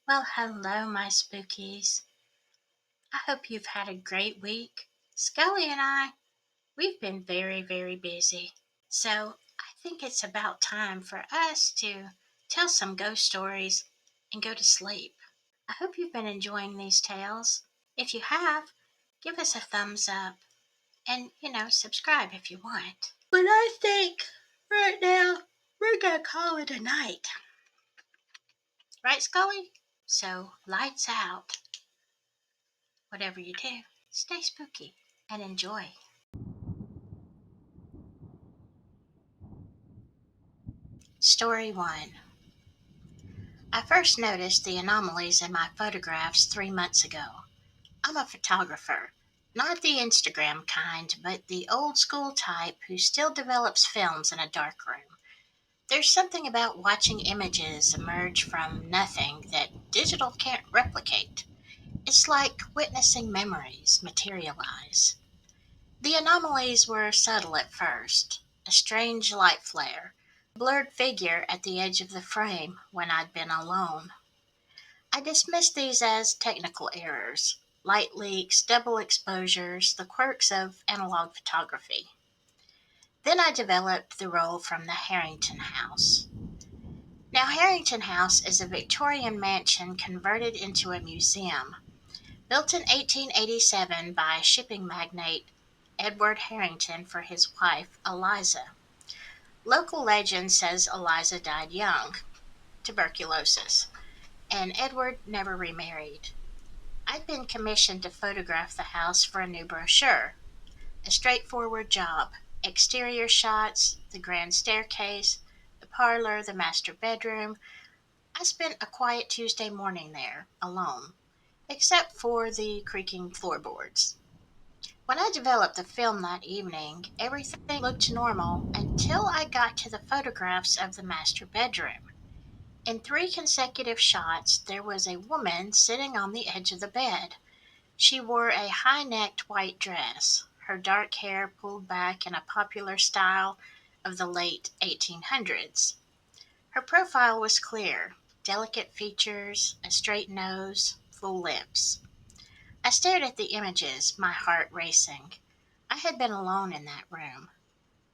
Well, hello, my spookies. I hope you've had a great week. Scully and we've been very, very busy. So I think it's about time for us to tell some ghost stories and go to sleep. I hope you've been enjoying these tales. If you have, give us a thumbs up and, subscribe if you want. But I think right now we're going to call it a night. Right, Scully? So, lights out. Whatever you do, stay spooky and enjoy. Story 1. I first noticed the anomalies in my photographs 3 months ago. I'm a photographer, not the Instagram kind, but the old school type who still develops films in a dark room. There's something about watching images emerge from nothing that digital can't replicate. It's like witnessing memories materialize. The anomalies were subtle at first: a strange light flare, a blurred figure at the edge of the frame when I'd been alone. I dismissed these as technical errors, light leaks, double exposures, the quirks of analog photography. Then I developed the role from the Harrington House. Now, Harrington House is a Victorian mansion converted into a museum, built in 1887 by shipping magnate Edward Harrington for his wife, Eliza. Local legend says Eliza died young, tuberculosis, and Edward never remarried. I'd been commissioned to photograph the house for a new brochure. A straightforward job: exterior shots, the grand staircase, the parlor, the master bedroom. I spent a quiet Tuesday morning there, alone, except for the creaking floorboards. When I developed the film that evening, everything looked normal until I got to the photographs of the master bedroom. In three consecutive shots, there was a woman sitting on the edge of the bed. She wore a high necked white dress, her dark hair pulled back in a popular style of the late 1800s. Her profile was clear: delicate features, a straight nose, full lips. I stared at the images, my heart racing. I had been alone in that room.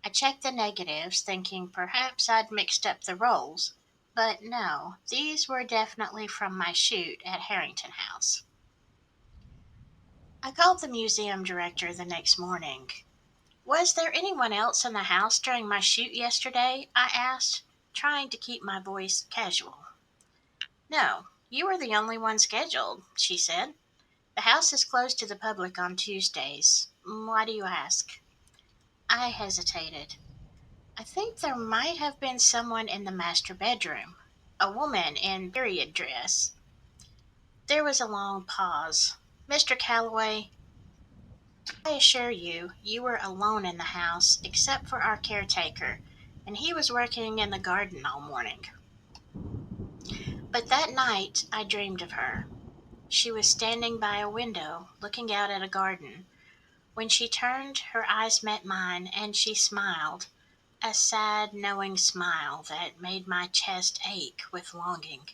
I checked the negatives, thinking perhaps I'd mixed up the roles. But no, these were definitely from my shoot at Harrington House. I called the museum director the next morning. "Was there anyone else in the house during my shoot yesterday?" I asked, trying to keep my voice casual. "No, you were the only one scheduled," she said. "The house is closed to the public on Tuesdays. Why do you ask?" I hesitated. I think there might have been someone in the master bedroom, a woman in period dress. There was a long pause. "Mr. Calloway, I assure you, you were alone in the house except for our caretaker, and he was working in the garden all morning. But that night I dreamed of her. She was standing by a window, looking out at a garden. When she turned, her eyes met mine, and she smiled, a sad, knowing smile that made my chest ache with longing.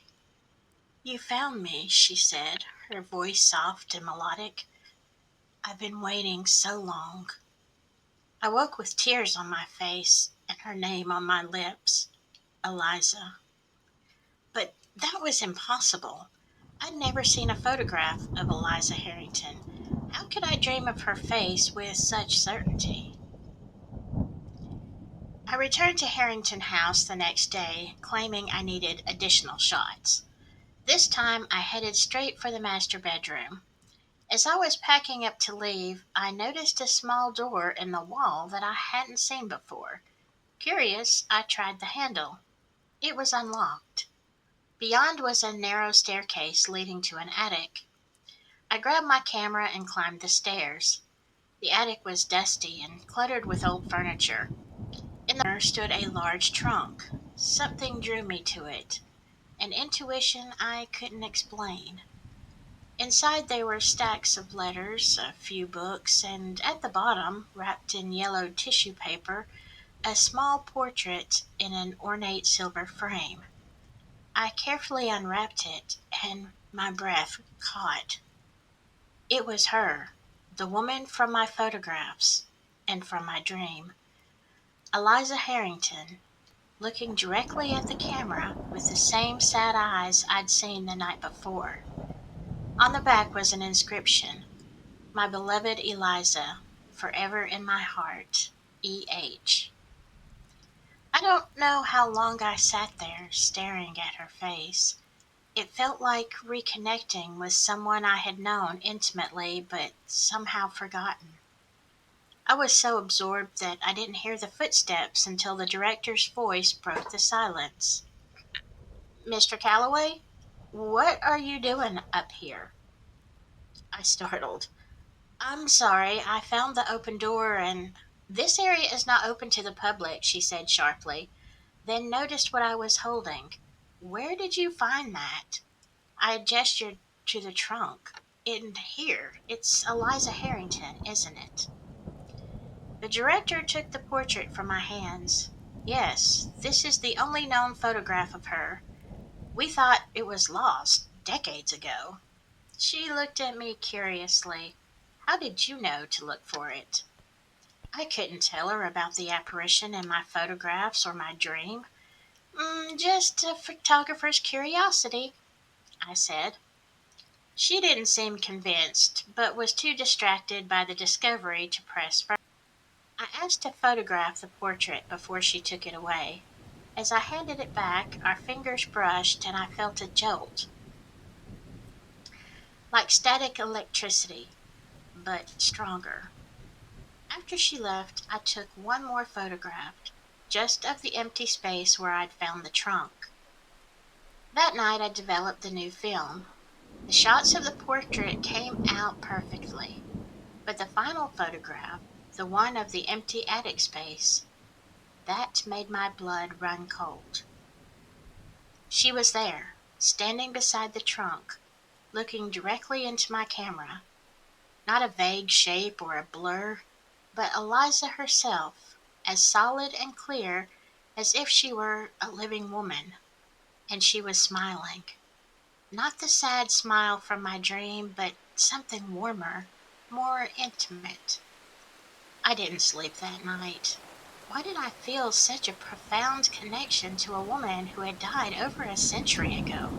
"You found me," she said, her voice soft and melodic. "I've been waiting so long." I woke with tears on my face and her name on my lips, Eliza. But that was impossible. I'd never seen a photograph of Eliza Harrington. How could I dream of her face with such certainty? I returned to Harrington House the next day, claiming I needed additional shots. This time I headed straight for the master bedroom. As I was packing up to leave, I noticed a small door in the wall that I hadn't seen before. Curious, I tried the handle. It was unlocked. Beyond was a narrow staircase leading to an attic. I grabbed my camera and climbed the stairs. The attic was dusty and cluttered with old furniture. In the corner stood a large trunk. Something drew me to it, an intuition I couldn't explain. Inside there were stacks of letters, a few books, and at the bottom, wrapped in yellow tissue paper, a small portrait in an ornate silver frame. I carefully unwrapped it, and my breath caught. It was her, the woman from my photographs and from my dream, Eliza Harrington, looking directly at the camera with the same sad eyes I'd seen the night before. On the back was an inscription: My beloved Eliza, forever in my heart, E.H. I don't know how long I sat there staring at her face. It felt like reconnecting with someone I had known intimately but somehow forgotten. I was so absorbed that I didn't hear the footsteps until the director's voice broke the silence. Mr. Calloway, what are you doing up here? I startled. I'm sorry, I found the open door and this area is not open to the public, she said sharply, then noticed what I was holding. Where did you find that? I gestured to the trunk. In here. It's Eliza Harrington, isn't it? The director took the portrait from my hands. Yes, this is the only known photograph of her. We thought it was lost decades ago. She looked at me curiously. How did you know to look for it? I couldn't tell her about the apparition in my photographs or my dream. Just a photographer's curiosity, I said. She didn't seem convinced, but was too distracted by the discovery to press further. I asked to photograph the portrait before she took it away. As I handed it back, our fingers brushed and I felt a jolt, like static electricity, but stronger. After she left, I took one more photograph, just of the empty space where I'd found the trunk. That night, I developed the new film. The shots of the portrait came out perfectly, but the final photograph, the one of the empty attic space, that made my blood run cold. She was there, standing beside the trunk, looking directly into my camera. Not a vague shape or a blur, but Eliza herself, as solid and clear as if she were a living woman. And she was smiling. Not the sad smile from my dream, but something warmer, more intimate. I didn't sleep that night. Why did I feel such a profound connection to a woman who had died over a century ago?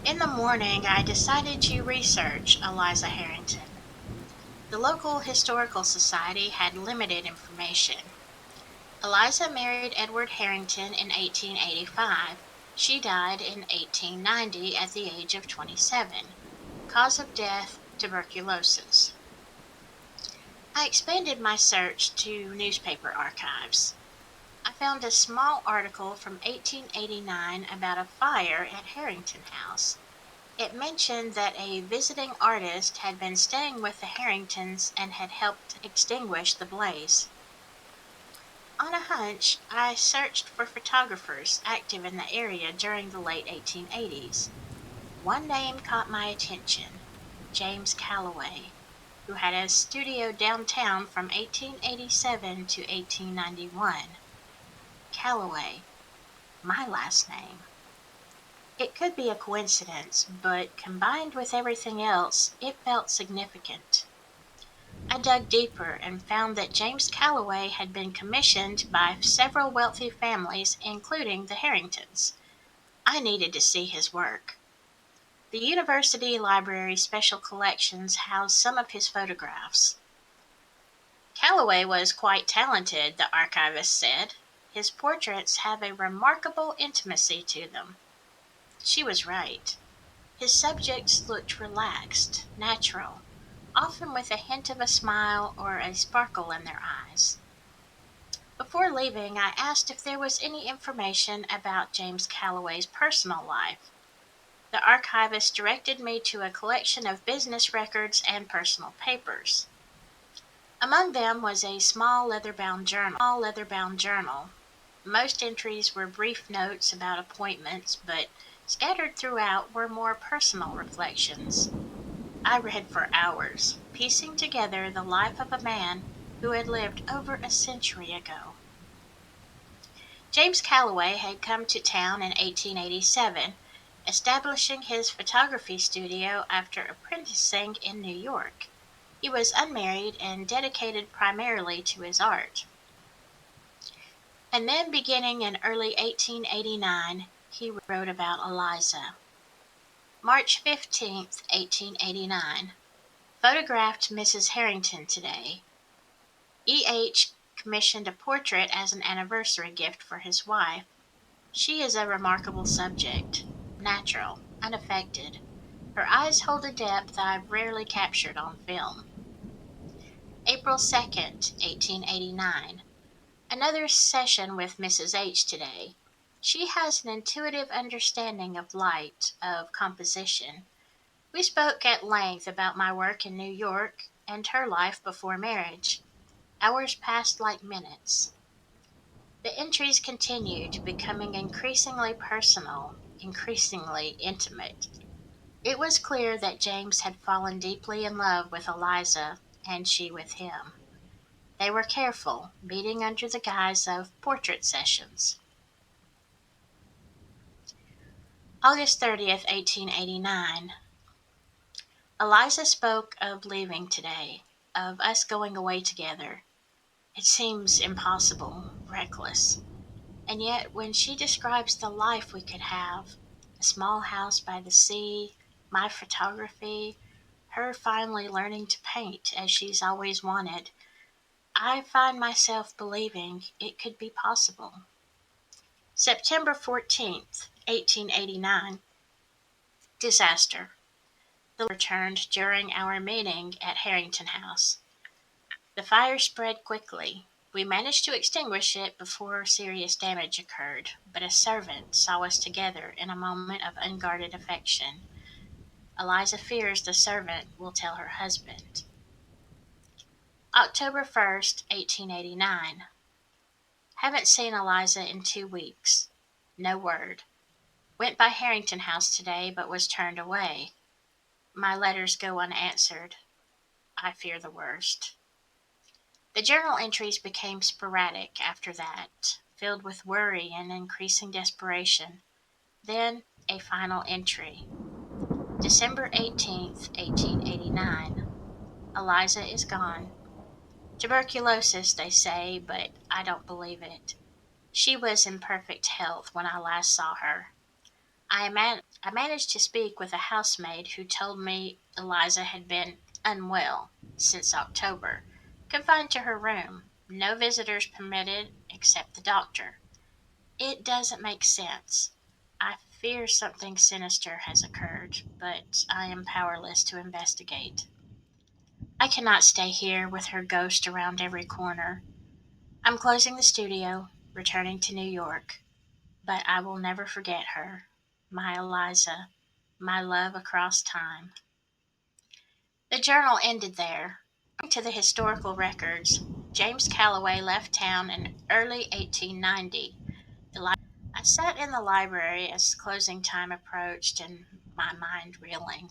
In the morning, I decided to research Eliza Harrington. The local historical society had limited information. Eliza married Edward Harrington in 1885. She died in 1890 at the age of 27. Cause of death, tuberculosis. I expanded my search to newspaper archives. I found a small article from 1889 about a fire at Harrington House. It mentioned that a visiting artist had been staying with the Harringtons and had helped extinguish the blaze. On a hunch, I searched for photographers active in the area during the late 1880s. One name caught my attention: James Calloway, who had a studio downtown from 1887 to 1891. Calloway, my last name. It could be a coincidence, but combined with everything else, it felt significant. I dug deeper and found that James Calloway had been commissioned by several wealthy families, including the Harringtons. I needed to see his work. The University Library Special Collections housed some of his photographs. Calloway was quite talented, the archivist said. His portraits have a remarkable intimacy to them. She was right. His subjects looked relaxed, natural, often with a hint of a smile or a sparkle in their eyes. Before leaving, I asked if there was any information about James Calloway's personal life. The archivist directed me to a collection of business records and personal papers. Among them was a small leather-bound journal. Most entries were brief notes about appointments, but scattered throughout were more personal reflections. I read for hours, piecing together the life of a man who had lived over a century ago. James Calloway had come to town in 1887 establishing his photography studio after apprenticing in New York. He was unmarried and dedicated primarily to his art. And then, beginning in early 1889, he wrote about Eliza. March 15th, 1889. Photographed Mrs. Harrington today. E.H. commissioned a portrait as an anniversary gift for his wife. She is a remarkable subject, natural, unaffected. Her eyes hold a depth I've rarely captured on film. April 2nd, 1889. Another session with Mrs. H today. She has an intuitive understanding of light, of composition. We spoke at length about my work in New York and her life before marriage. Hours passed like minutes. The entries continued, becoming increasingly personal, increasingly intimate. It was clear that James had fallen deeply in love with Eliza, and she with him. They were careful, meeting under the guise of portrait sessions. August 30th, 1889. Eliza spoke of leaving today, of us going away together. It seems impossible, reckless. And yet, when she describes the life we could have, a small house by the sea, my photography, her finally learning to paint as she's always wanted, I find myself believing it could be possible. September 14th, 1889. Disaster. The light returned during our meeting at Harrington House. The fire spread quickly. We managed to extinguish it before serious damage occurred, but a servant saw us together in a moment of unguarded affection. Eliza fears the servant will tell her husband. October 1st, 1889. Haven't seen Eliza in 2 weeks. No word. Went by Harrington House today but was turned away. My letters go unanswered. I fear the worst. The journal entries became sporadic after that, filled with worry and increasing desperation. Then a final entry. December 18th, 1889. Eliza is gone. Tuberculosis, they say, but I don't believe it. She was in perfect health when I last saw her. I managed to speak with a housemaid who told me Eliza had been unwell since October, confined to her room, no visitors permitted except the doctor. It doesn't make sense. I fear something sinister has occurred, but I am powerless to investigate. I cannot stay here with her ghost around every corner. I'm closing the studio, returning to New York, but I will never forget her, my Eliza, my love across time. The journal ended there. According to the historical records, James Calloway left town in early 1890. I sat in the library as closing time approached and my mind reeling.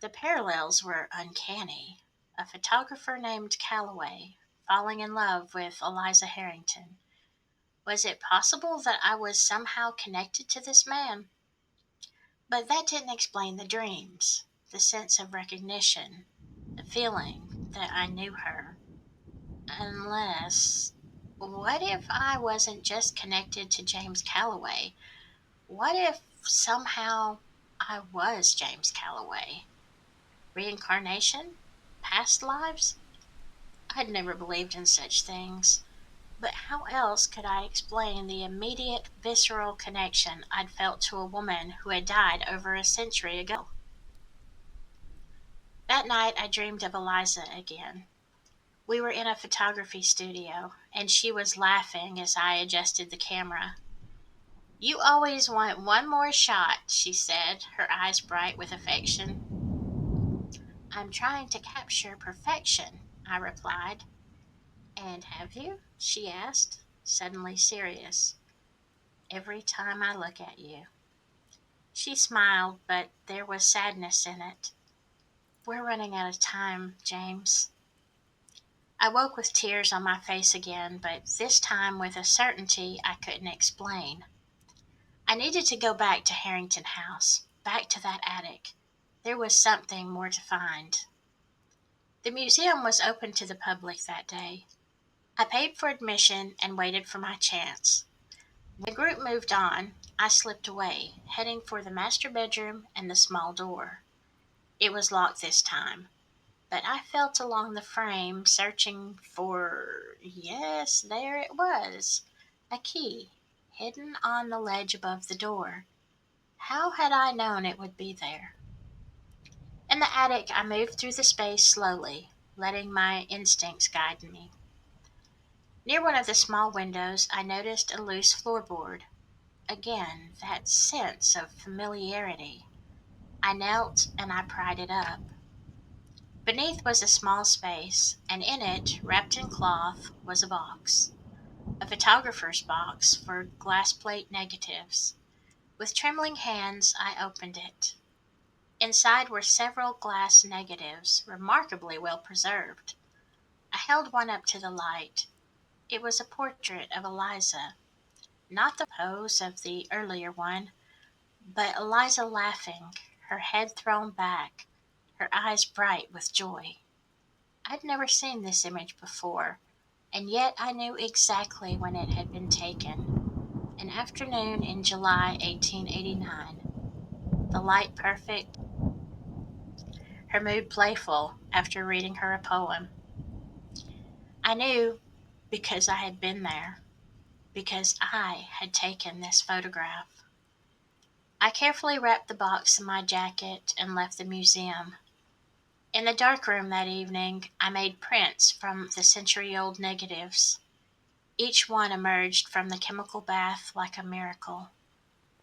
The parallels were uncanny. A photographer named Calloway falling in love with Eliza Harrington. Was it possible that I was somehow connected to this man? But that didn't explain the dreams, the sense of recognition, the feeling that I knew her. Unless, what if I wasn't just connected to James Calloway? What if somehow I was James Calloway? Reincarnation? Past lives? I'd never believed in such things. But how else could I explain the immediate visceral connection I'd felt to a woman who had died over a century ago? That night I dreamed of Eliza again. We were in a photography studio, and she was laughing as I adjusted the camera. "You always want one more shot," she said, her eyes bright with affection. "I'm trying to capture perfection," I replied. "And have you?" she asked, suddenly serious. "Every time I look at you." She smiled, but there was sadness in it. "We're running out of time, James." I woke with tears on my face again, but this time with a certainty I couldn't explain. I needed to go back to Harrington House, back to that attic. There was something more to find. The museum was open to the public that day. I paid for admission and waited for my chance. When the group moved on, I slipped away, heading for the master bedroom and the small door. It was locked this time, but I felt along the frame, searching for, yes, there it was, a key, hidden on the ledge above the door. How had I known it would be there? In the attic, I moved through the space slowly, letting my instincts guide me. Near one of the small windows, I noticed a loose floorboard. Again, that sense of familiarity. I knelt and I pried it up. Beneath was a small space, and in it, wrapped in cloth, was a box. A photographer's box for glass plate negatives. With trembling hands, I opened it. Inside were several glass negatives, remarkably well preserved. I held one up to the light. It was a portrait of Eliza, not the pose of the earlier one, but Eliza laughing, her head thrown back, her eyes bright with joy. I'd never seen this image before, and yet I knew exactly when it had been taken. An afternoon in July 1889. The light perfect, her mood playful after reading her a poem. I knew because I had been there, because I had taken this photograph. I carefully wrapped the box in my jacket and left the museum. In the dark room that evening, I made prints from the century-old negatives. Each one emerged from the chemical bath like a miracle.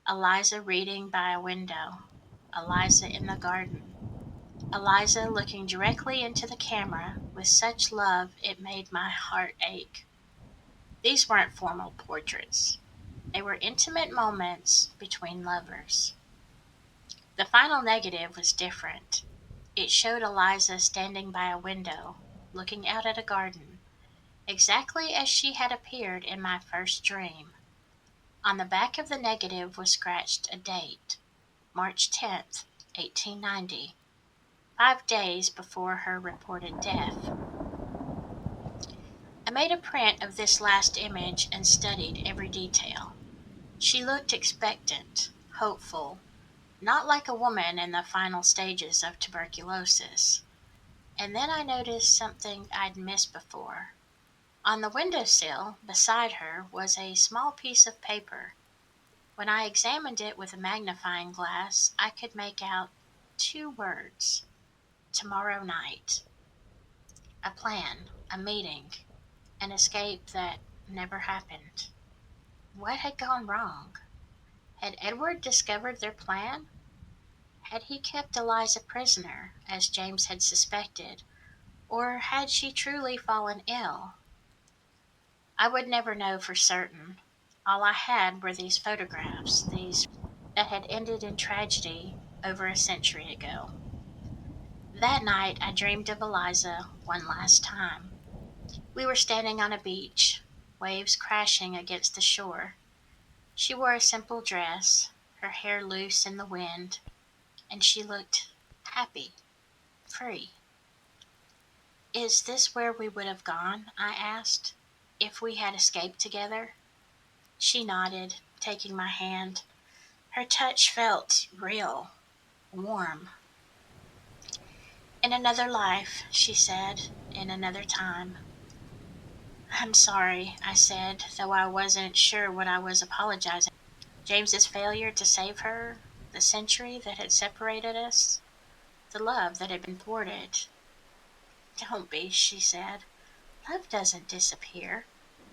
Eliza reading by a window. Eliza in the garden. Eliza looking directly into the camera with such love it made my heart ache. These weren't formal portraits. They were intimate moments between lovers. The final negative was different. It showed Eliza standing by a window, looking out at a garden, exactly as she had appeared in my first dream. On the back of the negative was scratched a date, March 10th, 1890, 5 days before her reported death. I made a print of this last image and studied every detail. She looked expectant, hopeful, not like a woman in the final stages of tuberculosis. And then I noticed something I'd missed before. On the windowsill beside her was a small piece of paper. When I examined it with a magnifying glass, I could make out 2 words: tomorrow night. A plan, a meeting, an escape that never happened. What had gone wrong? Had Edward discovered their plan? Had he kept Eliza prisoner, as James had suspected, or had she truly fallen ill? I would never know for certain. All I had were these photographs, these that had ended in tragedy over a century ago. That night I dreamed of Eliza one last time. We were standing on a beach, waves crashing against the shore. She wore a simple dress, her hair loose in the wind, and she looked happy, free. "Is this where we would have gone," I asked, "if we had escaped together?" She nodded, taking my hand. Her touch felt real, warm. "In another life," she said, "in another time." "I'm sorry," I said, though I wasn't sure what I was apologizing. James's failure to save her, the century that had separated us, the love that had been thwarted. "Don't be," she said. "Love doesn't disappear.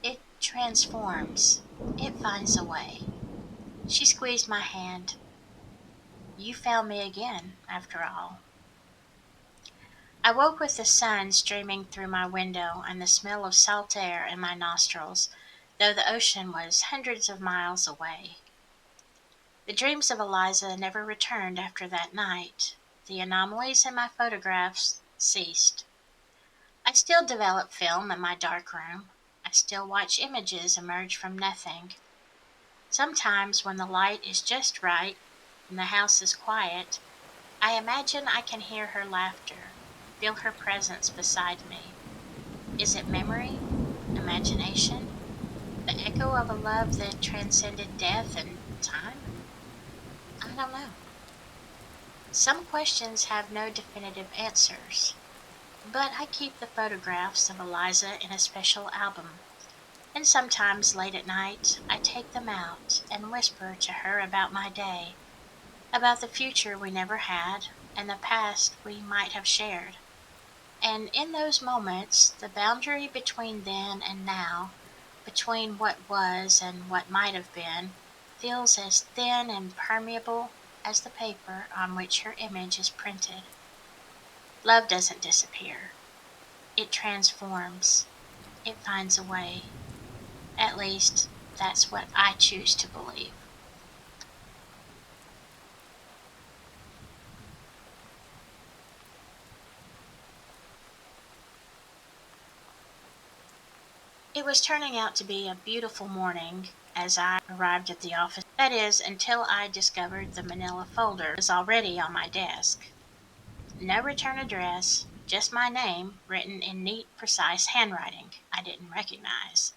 It transforms. It finds a way." She squeezed my hand. "You found me again, after all." I woke with the sun streaming through my window and the smell of salt air in my nostrils, though the ocean was hundreds of miles away. The dreams of Eliza never returned after that night. The anomalies in my photographs ceased. I still develop film in my dark room. I still watch images emerge from nothing. Sometimes, when the light is just right and the house is quiet, I imagine I can hear her laughter, feel her presence beside me. Is it memory? Imagination? The echo of a love that transcended death and time? I don't know. Some questions have no definitive answers, but I keep the photographs of Eliza in a special album, and sometimes late at night I take them out and whisper to her about my day, about the future we never had, and the past we might have shared. And in those moments, the boundary between then and now, between what was and what might have been, feels as thin and permeable as the paper on which her image is printed. Love doesn't disappear, it transforms, it finds a way. At least, that's what I choose to believe. It was turning out to be a beautiful morning as I arrived at the office. That is, until I discovered the manila folder was already on my desk. No return address, just my name written in neat, precise handwriting I didn't recognize.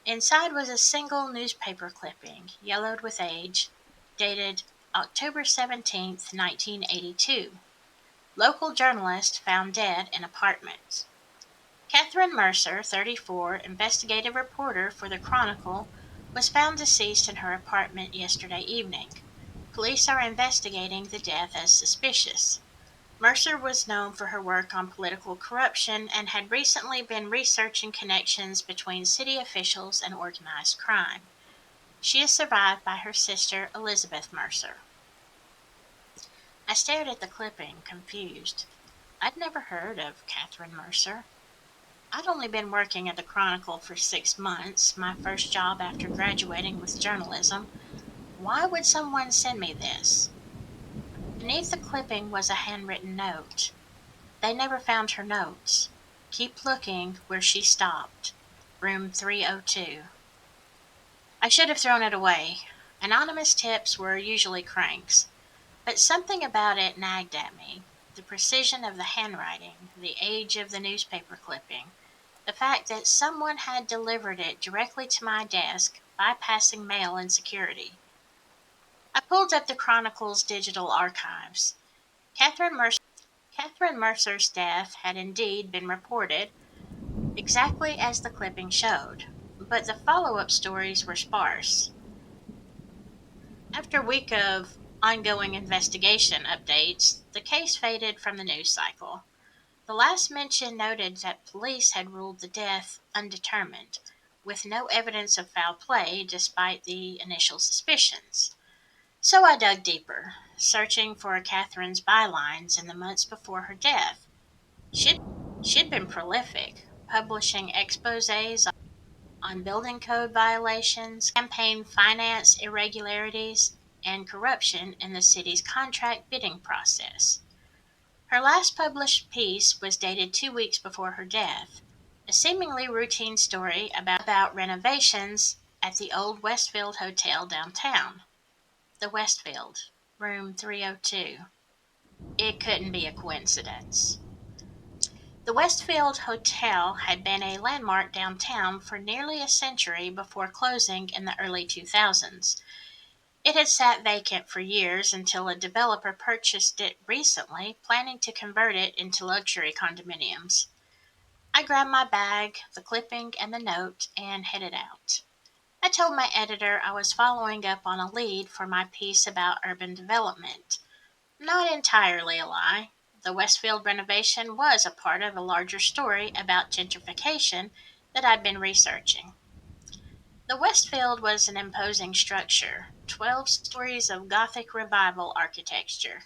Inside was a single newspaper clipping, yellowed with age, dated October 17th, 1982. Local journalist found dead in apartment. Catherine Mercer, 34, investigative reporter for the Chronicle, was found deceased in her apartment yesterday evening. Police are investigating the death as suspicious. Mercer was known for her work on political corruption and had recently been researching connections between city officials and organized crime. She is survived by her sister, Elizabeth Mercer. I stared at the clipping, confused. I'd never heard of Catherine Mercer. I'd only been working at the Chronicle for 6 months, my first job after graduating with journalism. Why would someone send me this? Beneath the clipping was a handwritten note. They never found her notes. Keep looking where she stopped. Room 302. I should have thrown it away. Anonymous tips were usually cranks, but something about it nagged at me. The precision of the handwriting, the age of the newspaper clipping, the fact that someone had delivered it directly to my desk, bypassing mail and security. I pulled up the Chronicle's digital archives. Catherine, Mercer, Catherine Mercer's death had indeed been reported exactly as the clipping showed, but the follow up stories were sparse. After a week of ongoing investigation updates, the case faded from the news cycle. The last mention noted that police had ruled the death undetermined, with no evidence of foul play despite the initial suspicions. So I dug deeper, searching for Catherine's bylines in the months before her death. She'd been prolific, publishing exposés on building code violations, campaign finance irregularities, and corruption in the city's contract bidding process. Her last published piece was dated 2 weeks before her death, a seemingly routine story about renovations at the old Westfield Hotel downtown. The Westfield, room 302. It couldn't be a coincidence. The Westfield Hotel had been a landmark downtown for nearly a century before closing in the early 2000s. It had sat vacant for years until a developer purchased it recently, planning to convert it into luxury condominiums. I grabbed my bag, the clipping, and the note, and headed out. I told my editor I was following up on a lead for my piece about urban development. Not entirely a lie. The Westfield renovation was a part of a larger story about gentrification that I'd been researching. The Westfield was an imposing structure, 12 stories of Gothic Revival architecture.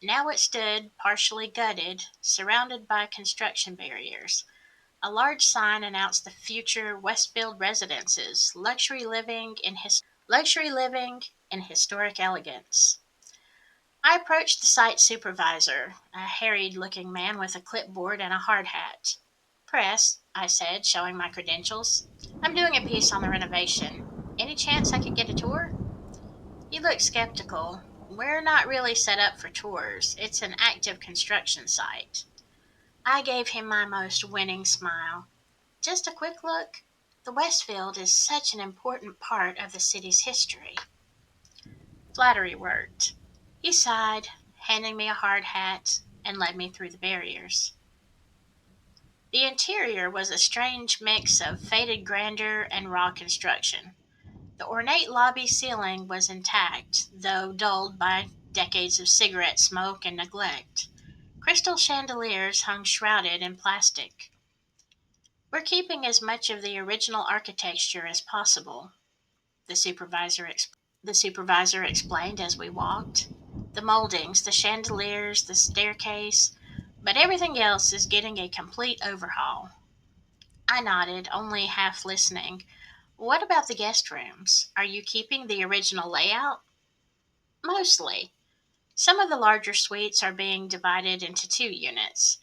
Now it stood, partially gutted, surrounded by construction barriers. A large sign announced the future Westfield residences, luxury living in historic elegance. I approached the site supervisor, a harried looking man with a clipboard and a hard hat. Press, I said, showing my credentials. I'm doing a piece on the renovation. Any chance I could get a tour? He looked skeptical. We're not really set up for tours. It's an active construction site. I gave him my most winning smile. Just a quick look. The Westfield is such an important part of the city's history. Flattery worked. He sighed, handing me a hard hat, and led me through the barriers. The interior was a strange mix of faded grandeur and raw construction. The ornate lobby ceiling was intact, though dulled by decades of cigarette smoke and neglect. Crystal chandeliers hung shrouded in plastic. We're keeping as much of the original architecture as possible, the supervisor explained as we walked. The moldings, the chandeliers, the staircase, but everything else is getting a complete overhaul. I nodded, only half listening. What about the guest rooms? Are you keeping the original layout? Mostly. Some of the larger suites are being divided into two units.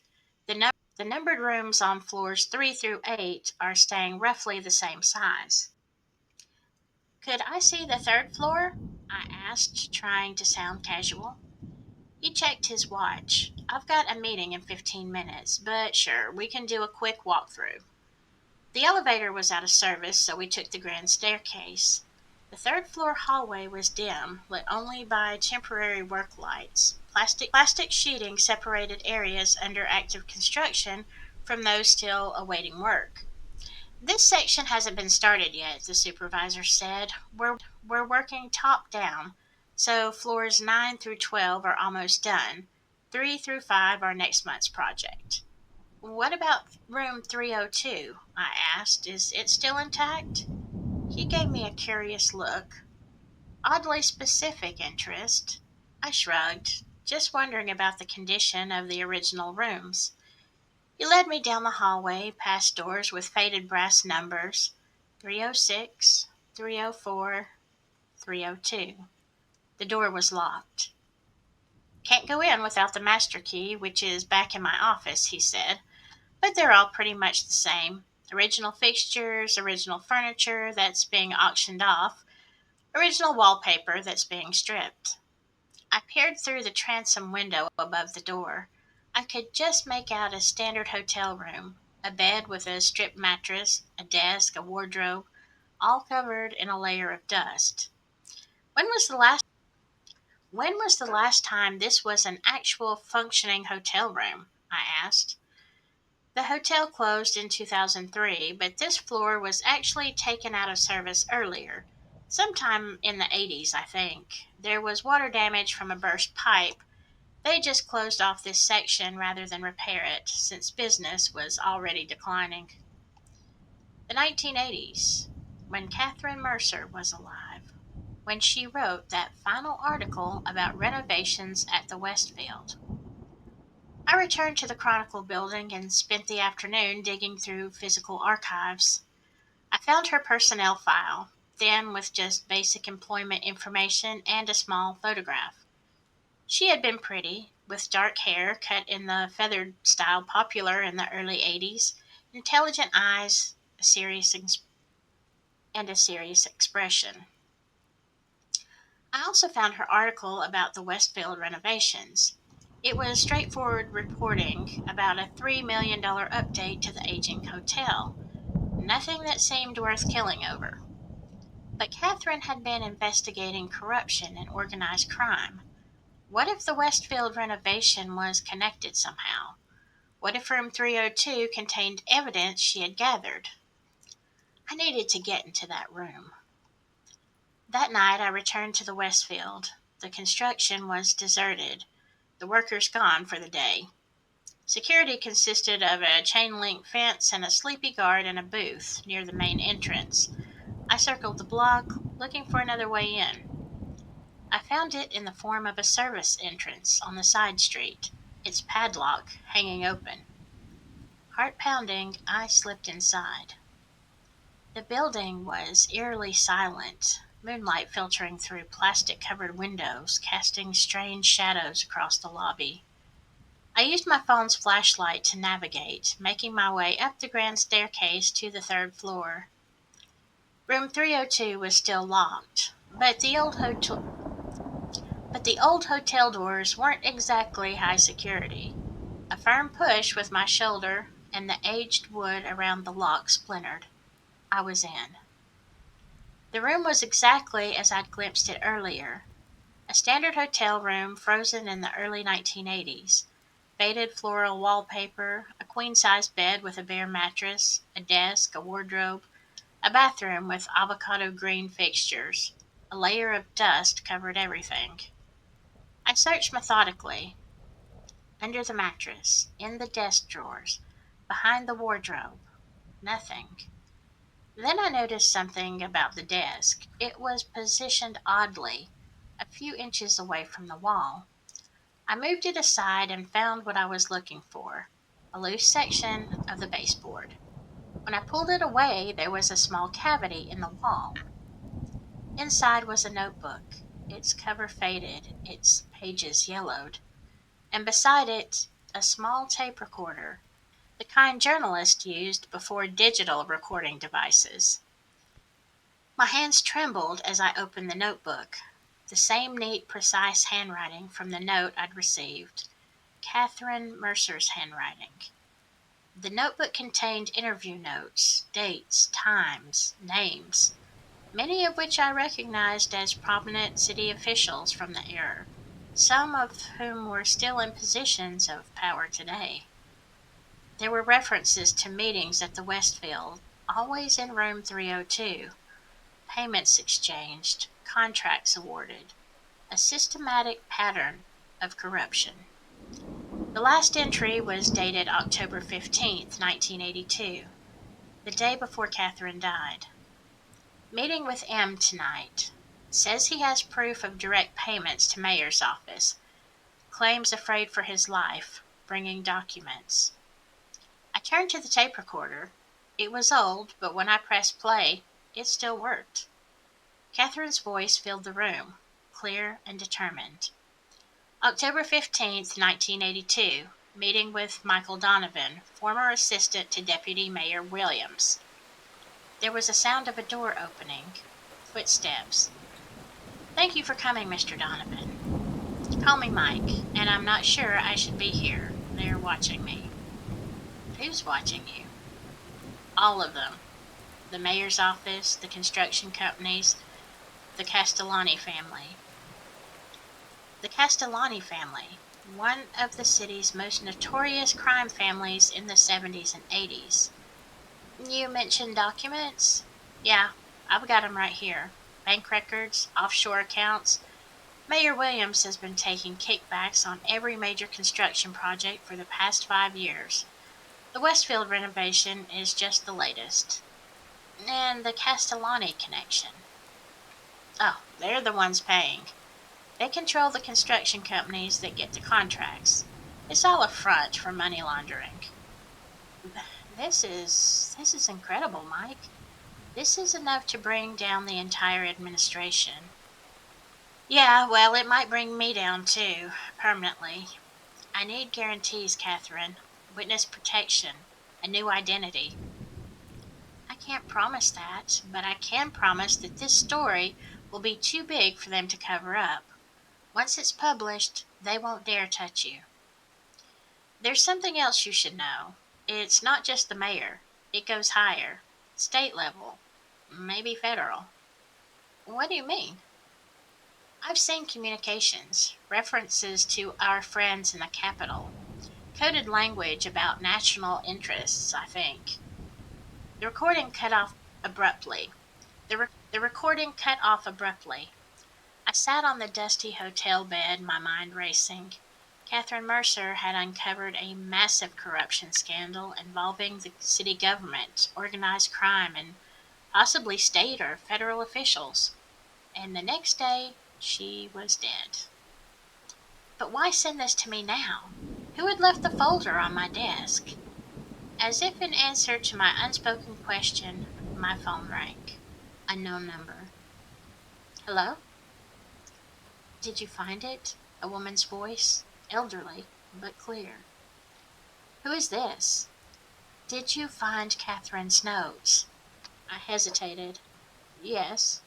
The numbered rooms on floors 3 through 8 are staying roughly the same size. Could I see the third floor? I asked, trying to sound casual. He checked his watch. I've got a meeting in 15 minutes, but sure, we can do a quick walkthrough. The elevator was out of service, so we took the grand staircase. The third floor hallway was dim, lit only by temporary work lights. Plastic sheeting separated areas under active construction from those still awaiting work. This section hasn't been started yet, the supervisor said. We're working top down, so floors 9 through 12 are almost done. 3 through 5 are next month's project. What about room 302? I asked. Is it still intact? He gave me a curious look. Oddly specific interest. I shrugged, just wondering about the condition of the original rooms. He led me down the hallway, past doors with faded brass numbers 306, 304, 302. The door was locked. Can't go in without the master key, which is back in my office, he said. But they're all pretty much the same. Original fixtures, original furniture that's being auctioned off, original wallpaper that's being stripped. I peered through the transom window above the door. I could just make out a standard hotel room, a bed with a stripped mattress, a desk, a wardrobe, all covered in a layer of dust. When was the last when was the last time this was an actual functioning hotel room? I asked. The hotel closed in 2003, but this floor was actually taken out of service earlier, sometime in the 80s, I think. There was water damage from a burst pipe. They just closed off this section rather than repair it, since business was already declining. The 1980s, when Catherine Mercer was alive, when she wrote that final article about renovations at the Westfield. I returned to the Chronicle building and spent the afternoon digging through physical archives. I found her personnel file, thin with just basic employment information and a small photograph. She had been pretty, with dark hair cut in the feathered style popular in the early 80s, intelligent eyes, a serious expression. I also found her article about the Westfield renovations. It was straightforward reporting about a $3 million update to the aging hotel. Nothing that seemed worth killing over. But Catherine had been investigating corruption and organized crime. What if the Westfield renovation was connected somehow? What if room 302 contained evidence she had gathered? I needed to get into that room. That night I returned to the Westfield. The construction was deserted, the workers gone for the day. Security consisted of a chain link fence and a sleepy guard in a booth near the main entrance. I circled the block, looking for another way in. I found it in the form of a service entrance on the side street, its padlock hanging open. Heart pounding, I slipped inside. The building was eerily silent, moonlight filtering through plastic covered windows, casting strange shadows across the lobby. I used my phone's flashlight to navigate, making my way up the grand staircase to the third floor. Room 302 was still locked, but the old hotel doors weren't exactly high security. A firm push with my shoulder and the aged wood around the lock splintered. I was in. The room was exactly as I'd glimpsed it earlier. A standard hotel room frozen in the early 1980s. Faded floral wallpaper, a queen-size bed with a bare mattress, a desk, a wardrobe, a bathroom with avocado green fixtures. A layer of dust covered everything. I searched methodically, under the mattress, in the desk drawers, behind the wardrobe. Nothing. Then I noticed something about the desk. It was positioned oddly, a few inches away from the wall. I moved it aside and found what I was looking for, a loose section of the baseboard. When I pulled it away, there was a small cavity in the wall. Inside was a notebook, its cover faded, its pages yellowed, and beside it, a small tape recorder, the kind journalists used before digital recording devices. My hands trembled as I opened the notebook. The same neat, precise handwriting from the note I'd received. Catherine Mercer's handwriting. The notebook contained interview notes, dates, times, names, many of which I recognized as prominent city officials from the era, some of whom were still in positions of power today. There were references to meetings at the Westfield, always in room 302, payments exchanged, contracts awarded, a systematic pattern of corruption. The last entry was dated October 15th, 1982, the day before Catherine died. Meeting with M tonight. Says he has proof of direct payments to mayor's office. Claims afraid for his life. Bringing documents. I turned to the tape recorder. It was old, but when I pressed play, it still worked. Catherine's voice filled the room, clear and determined. October 15th, 1982. Meeting with Michael Donovan, former assistant to Deputy Mayor Williams. There was a sound of a door opening. Footsteps. Thank you for coming, Mr. Donovan. Call me Mike, and I'm not sure I should be here. They're watching me. Who's watching you? All of them. The mayor's office, the construction companies, the Castellani family. The Castellani family, one of the city's most notorious crime families in the 70s and 80s. You mentioned documents? Yeah, I've got 'em right here. Bank records, offshore accounts. Mayor Williams has been taking kickbacks on every major construction project for the past 5 years. The Westfield renovation is just the latest. And the Castellani connection. Oh, they're the ones paying. They control the construction companies that get the contracts. It's all a front for money laundering. This is incredible, Mike. This is enough to bring down the entire administration. Yeah, well, it might bring me down too, permanently. I need guarantees, Catherine. Witness protection. A new identity. I can't promise that, but I can promise that this story will be too big for them to cover up. Once it's published, they won't dare touch you. There's something else you should know. It's not just the mayor. It goes higher. State level. Maybe federal. What do you mean? I've seen communications, references to our friends in the Capitol, coded language about national interests, I think. The recording cut off abruptly. The recording cut off abruptly. I sat on the dusty hotel bed, my mind racing. Catherine Mercer had uncovered a massive corruption scandal involving the city government, organized crime, and possibly state or federal officials. And the next day, she was dead. But why send this to me now? Who had left the folder on my desk? As if in answer to my unspoken question, my phone rang. Unknown number. Hello? Did you find it? A woman's voice, elderly, but clear. Who is this? Did you find Catherine's notes? I hesitated. Yes.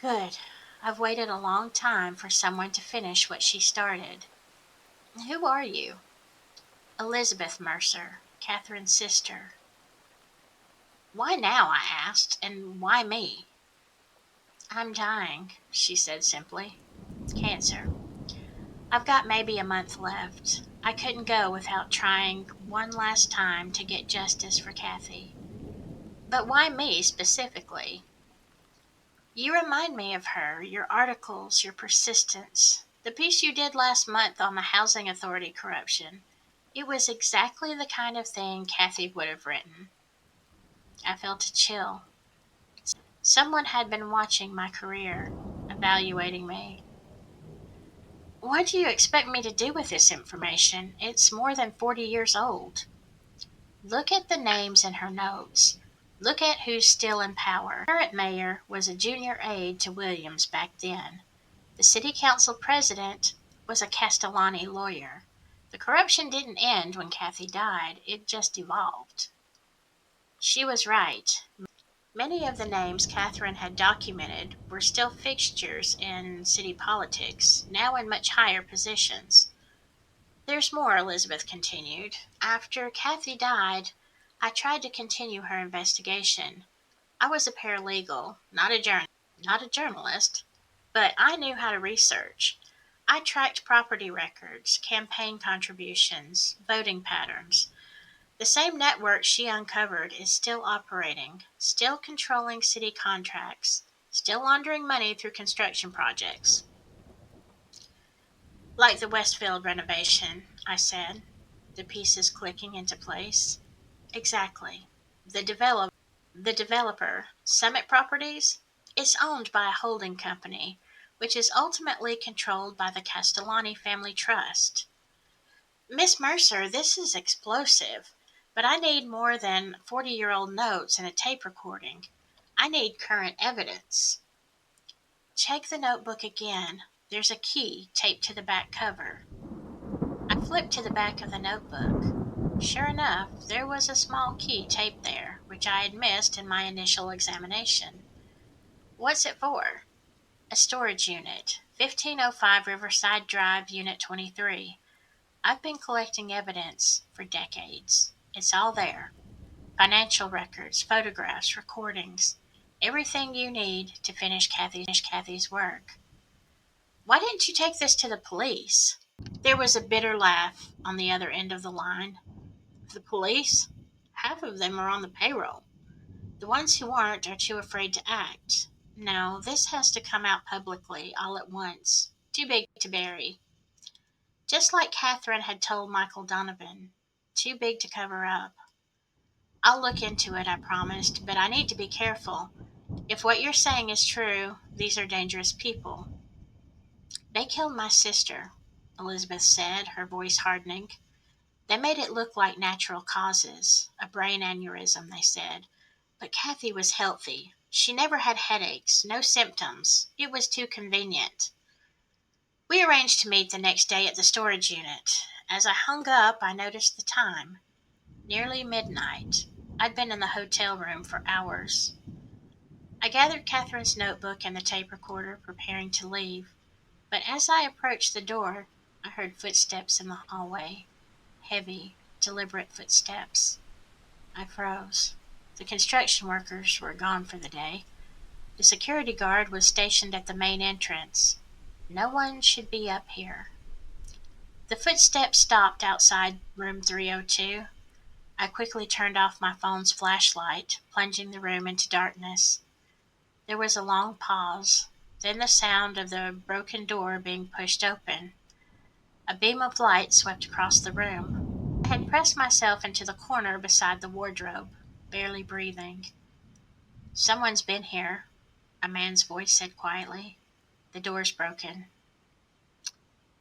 Good. I've waited a long time for someone to finish what she started. Who are you? Elizabeth Mercer, Catherine's sister. Why now? I asked, and why me? I'm dying, she said simply. Cancer. I've got maybe a month left. I couldn't go without trying one last time to get justice for Kathy. But why me specifically? You remind me of her, your articles, your persistence. The piece you did last month on the Housing Authority corruption. It was exactly the kind of thing Kathy would have written. I felt a chill. Someone had been watching my career, evaluating me. What do you expect me to do with this information? It's more than 40 years old. Look at the names in her notes. Look at who's still in power. The current mayor was a junior aide to Williams back then. The city council president was a Castellani lawyer. The corruption didn't end when Kathy died, it just evolved. She was right. Many of the names Catherine had documented were still fixtures in city politics, now in much higher positions. There's more, Elizabeth continued. After Kathy died, I tried to continue her investigation. I was a paralegal, not a journalist, but I knew how to research. I tracked property records, campaign contributions, voting patterns. The same network she uncovered is still operating, still controlling city contracts, still laundering money through construction projects. Like the Westfield renovation, I said, the pieces clicking into place. Exactly. The developer, Summit Properties, is owned by a holding company, which is ultimately controlled by the Castellani Family Trust. Miss Mercer, this is explosive, but I need more than 40-year-old notes and a tape recording. I need current evidence. Check the notebook again. There's a key taped to the back cover. I flipped to the back of the notebook. Sure enough, there was a small key taped there, which I had missed in my initial examination. What's it for? A storage unit, 1505 Riverside Drive, Unit 23. I've been collecting evidence for decades. It's all there. Financial records, photographs, recordings. Everything you need to finish Kathy's work. Why didn't you take this to the police? There was a bitter laugh on the other end of the line. The police? Half of them are on the payroll. The ones who aren't are too afraid to act. No, this has to come out publicly, all at once. Too big to bury. Just like Catherine had told Michael Donovan. Too big to cover up. I'll look into it, I promised, but I need to be careful. If what you're saying is true, these are dangerous people. They killed my sister, Elizabeth said, her voice hardening. They made it look like natural causes. A brain aneurysm, they said. But Kathy was healthy. She never had headaches, no symptoms. It was too convenient. We arranged to meet the next day at the storage unit. As I hung up, I noticed the time. Nearly midnight. I'd been in the hotel room for hours. I gathered Catherine's notebook and the tape recorder, preparing to leave. But as I approached the door, I heard footsteps in the hallway. Heavy, deliberate footsteps. I froze. The construction workers were gone for the day. The security guard was stationed at the main entrance. No one should be up here. The footsteps stopped outside room 302. I quickly turned off my phone's flashlight, plunging the room into darkness. There was a long pause, then the sound of the broken door being pushed open. A beam of light swept across the room. I had pressed myself into the corner beside the wardrobe, barely breathing. Someone's been here, a man's voice said quietly. The door's broken.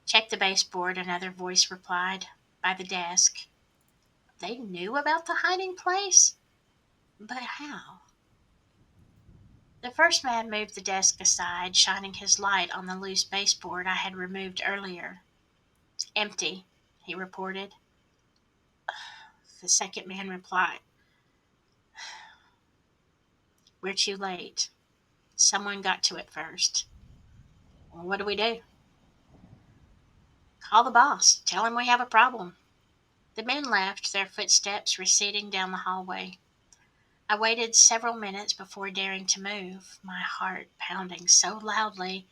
Check the baseboard, another voice replied, by the desk. They knew about the hiding place? But how? The first man moved the desk aside, shining his light on the loose baseboard I had removed earlier. Empty, he reported. The second man replied, We're too late. Someone got to it first. Well, what do we do? Call the boss. Tell him we have a problem. The men left, their footsteps receding down the hallway. I waited several minutes before daring to move, my heart pounding so loudly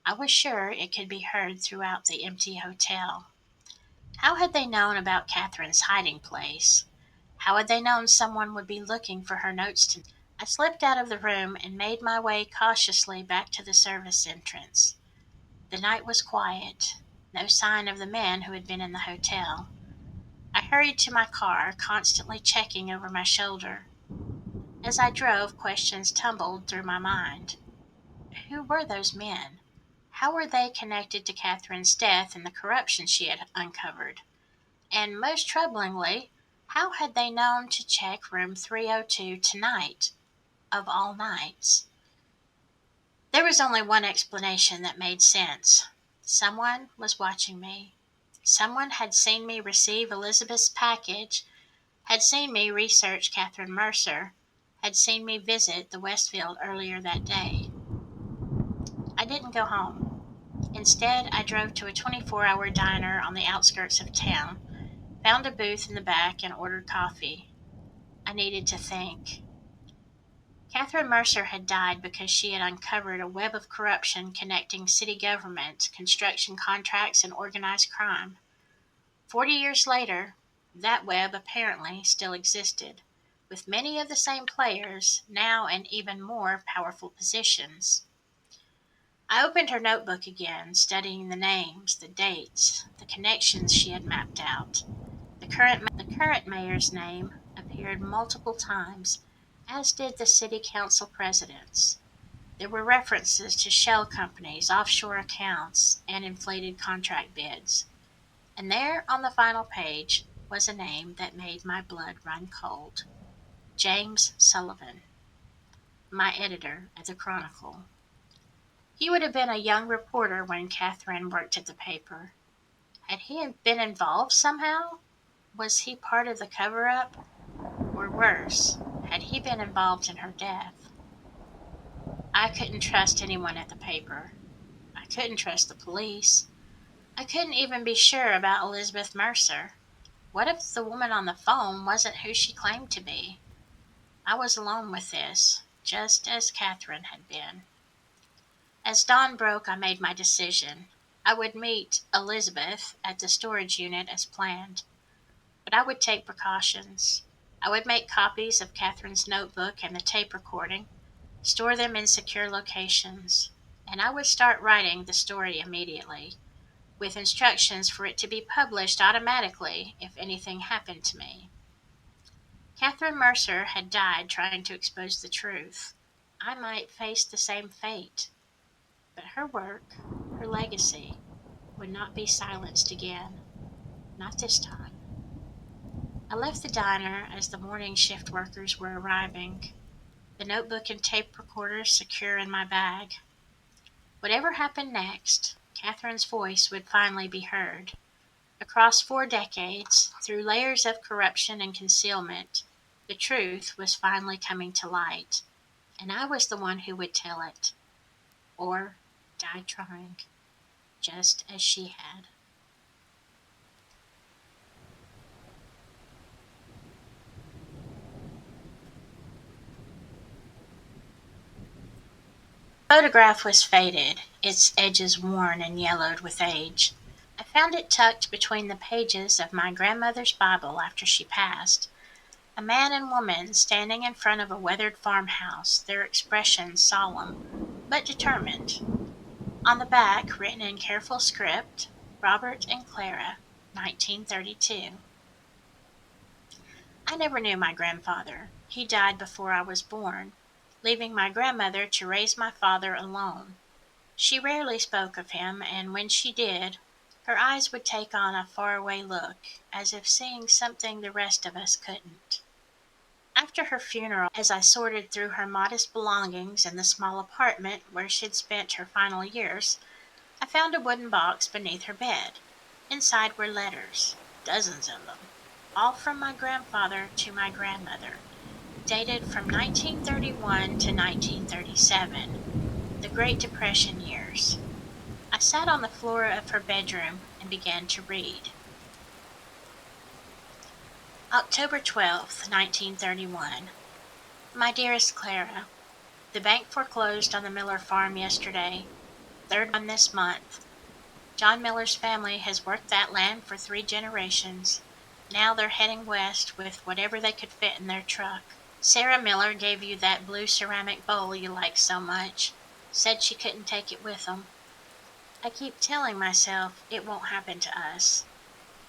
I was sure it could be heard throughout the empty hotel. How had they known about Catherine's hiding place? How had they known someone would be looking for her notes tonight? I slipped out of the room and made my way cautiously back to the service entrance. The night was quiet, no sign of the men who had been in the hotel. I hurried to my car, constantly checking over my shoulder. As I drove, questions tumbled through my mind. Who were those men? How were they connected to Catherine's death and the corruption she had uncovered? And most troublingly, how had they known to check room 302 tonight, of all nights? There was only one explanation that made sense. Someone was watching me. Someone had seen me receive Elizabeth's package, had seen me research Catherine Mercer, had seen me visit the Westfield earlier that day. I didn't go home. Instead, I drove to a 24-hour diner on the outskirts of town, found a booth in the back, and ordered coffee. I needed to think. Catherine Mercer had died because she had uncovered a web of corruption connecting city government, construction contracts, and organized crime. 40 years later, that web apparently still existed, with many of the same players now in even more powerful positions. I opened her notebook again, studying the names, the dates, the connections she had mapped out. The current mayor's name appeared multiple times, as did the city council president's. There were references to shell companies, offshore accounts, and inflated contract bids. And there on the final page was a name that made my blood run cold. James Sullivan, my editor at the Chronicle. He would have been a young reporter when Catherine worked at the paper. Had he been involved somehow? Was he part of the cover up? Or worse, had he been involved in her death? I couldn't trust anyone at the paper. I couldn't trust the police. I couldn't even be sure about Elizabeth Mercer. What if the woman on the phone wasn't who she claimed to be? I was alone with this, just as Catherine had been. As dawn broke, I made my decision. I would meet Elizabeth at the storage unit as planned, but I would take precautions. I would make copies of Catherine's notebook and the tape recording, store them in secure locations, and I would start writing the story immediately, with instructions for it to be published automatically if anything happened to me. Catherine Mercer had died trying to expose the truth. I might face the same fate, but her work, her legacy, would not be silenced again. Not this time. I left the diner as the morning shift workers were arriving, the notebook and tape recorder secure in my bag. Whatever happened next, Catherine's voice would finally be heard. Across 4 decades, through layers of corruption and concealment, the truth was finally coming to light, and I was the one who would tell it, or die trying, just as she had. The photograph was faded, its edges worn and yellowed with age. I found it tucked between the pages of my grandmother's Bible after she passed. A man and woman standing in front of a weathered farmhouse, their expressions solemn but determined. On the back, written in careful script, Robert and Clara, 1932. I never knew my grandfather. He died before I was born, leaving my grandmother to raise my father alone. She rarely spoke of him, and when she did, her eyes would take on a faraway look, as if seeing something the rest of us couldn't. After her funeral, as I sorted through her modest belongings in the small apartment where she'd spent her final years, I found a wooden box beneath her bed. Inside were letters, dozens of them, all from my grandfather to my grandmother. dated from 1931 to 1937, the Great Depression years. I sat on the floor of her bedroom and began to read. October 12th, 1931. My dearest Clara, the bank foreclosed on the Miller farm yesterday, third one this month. John Miller's family has worked that land for 3 generations. Now they're heading west with whatever they could fit in their truck. Sarah Miller gave you that blue ceramic bowl you like so much. Said she couldn't take it with them. I keep telling myself it won't happen to us.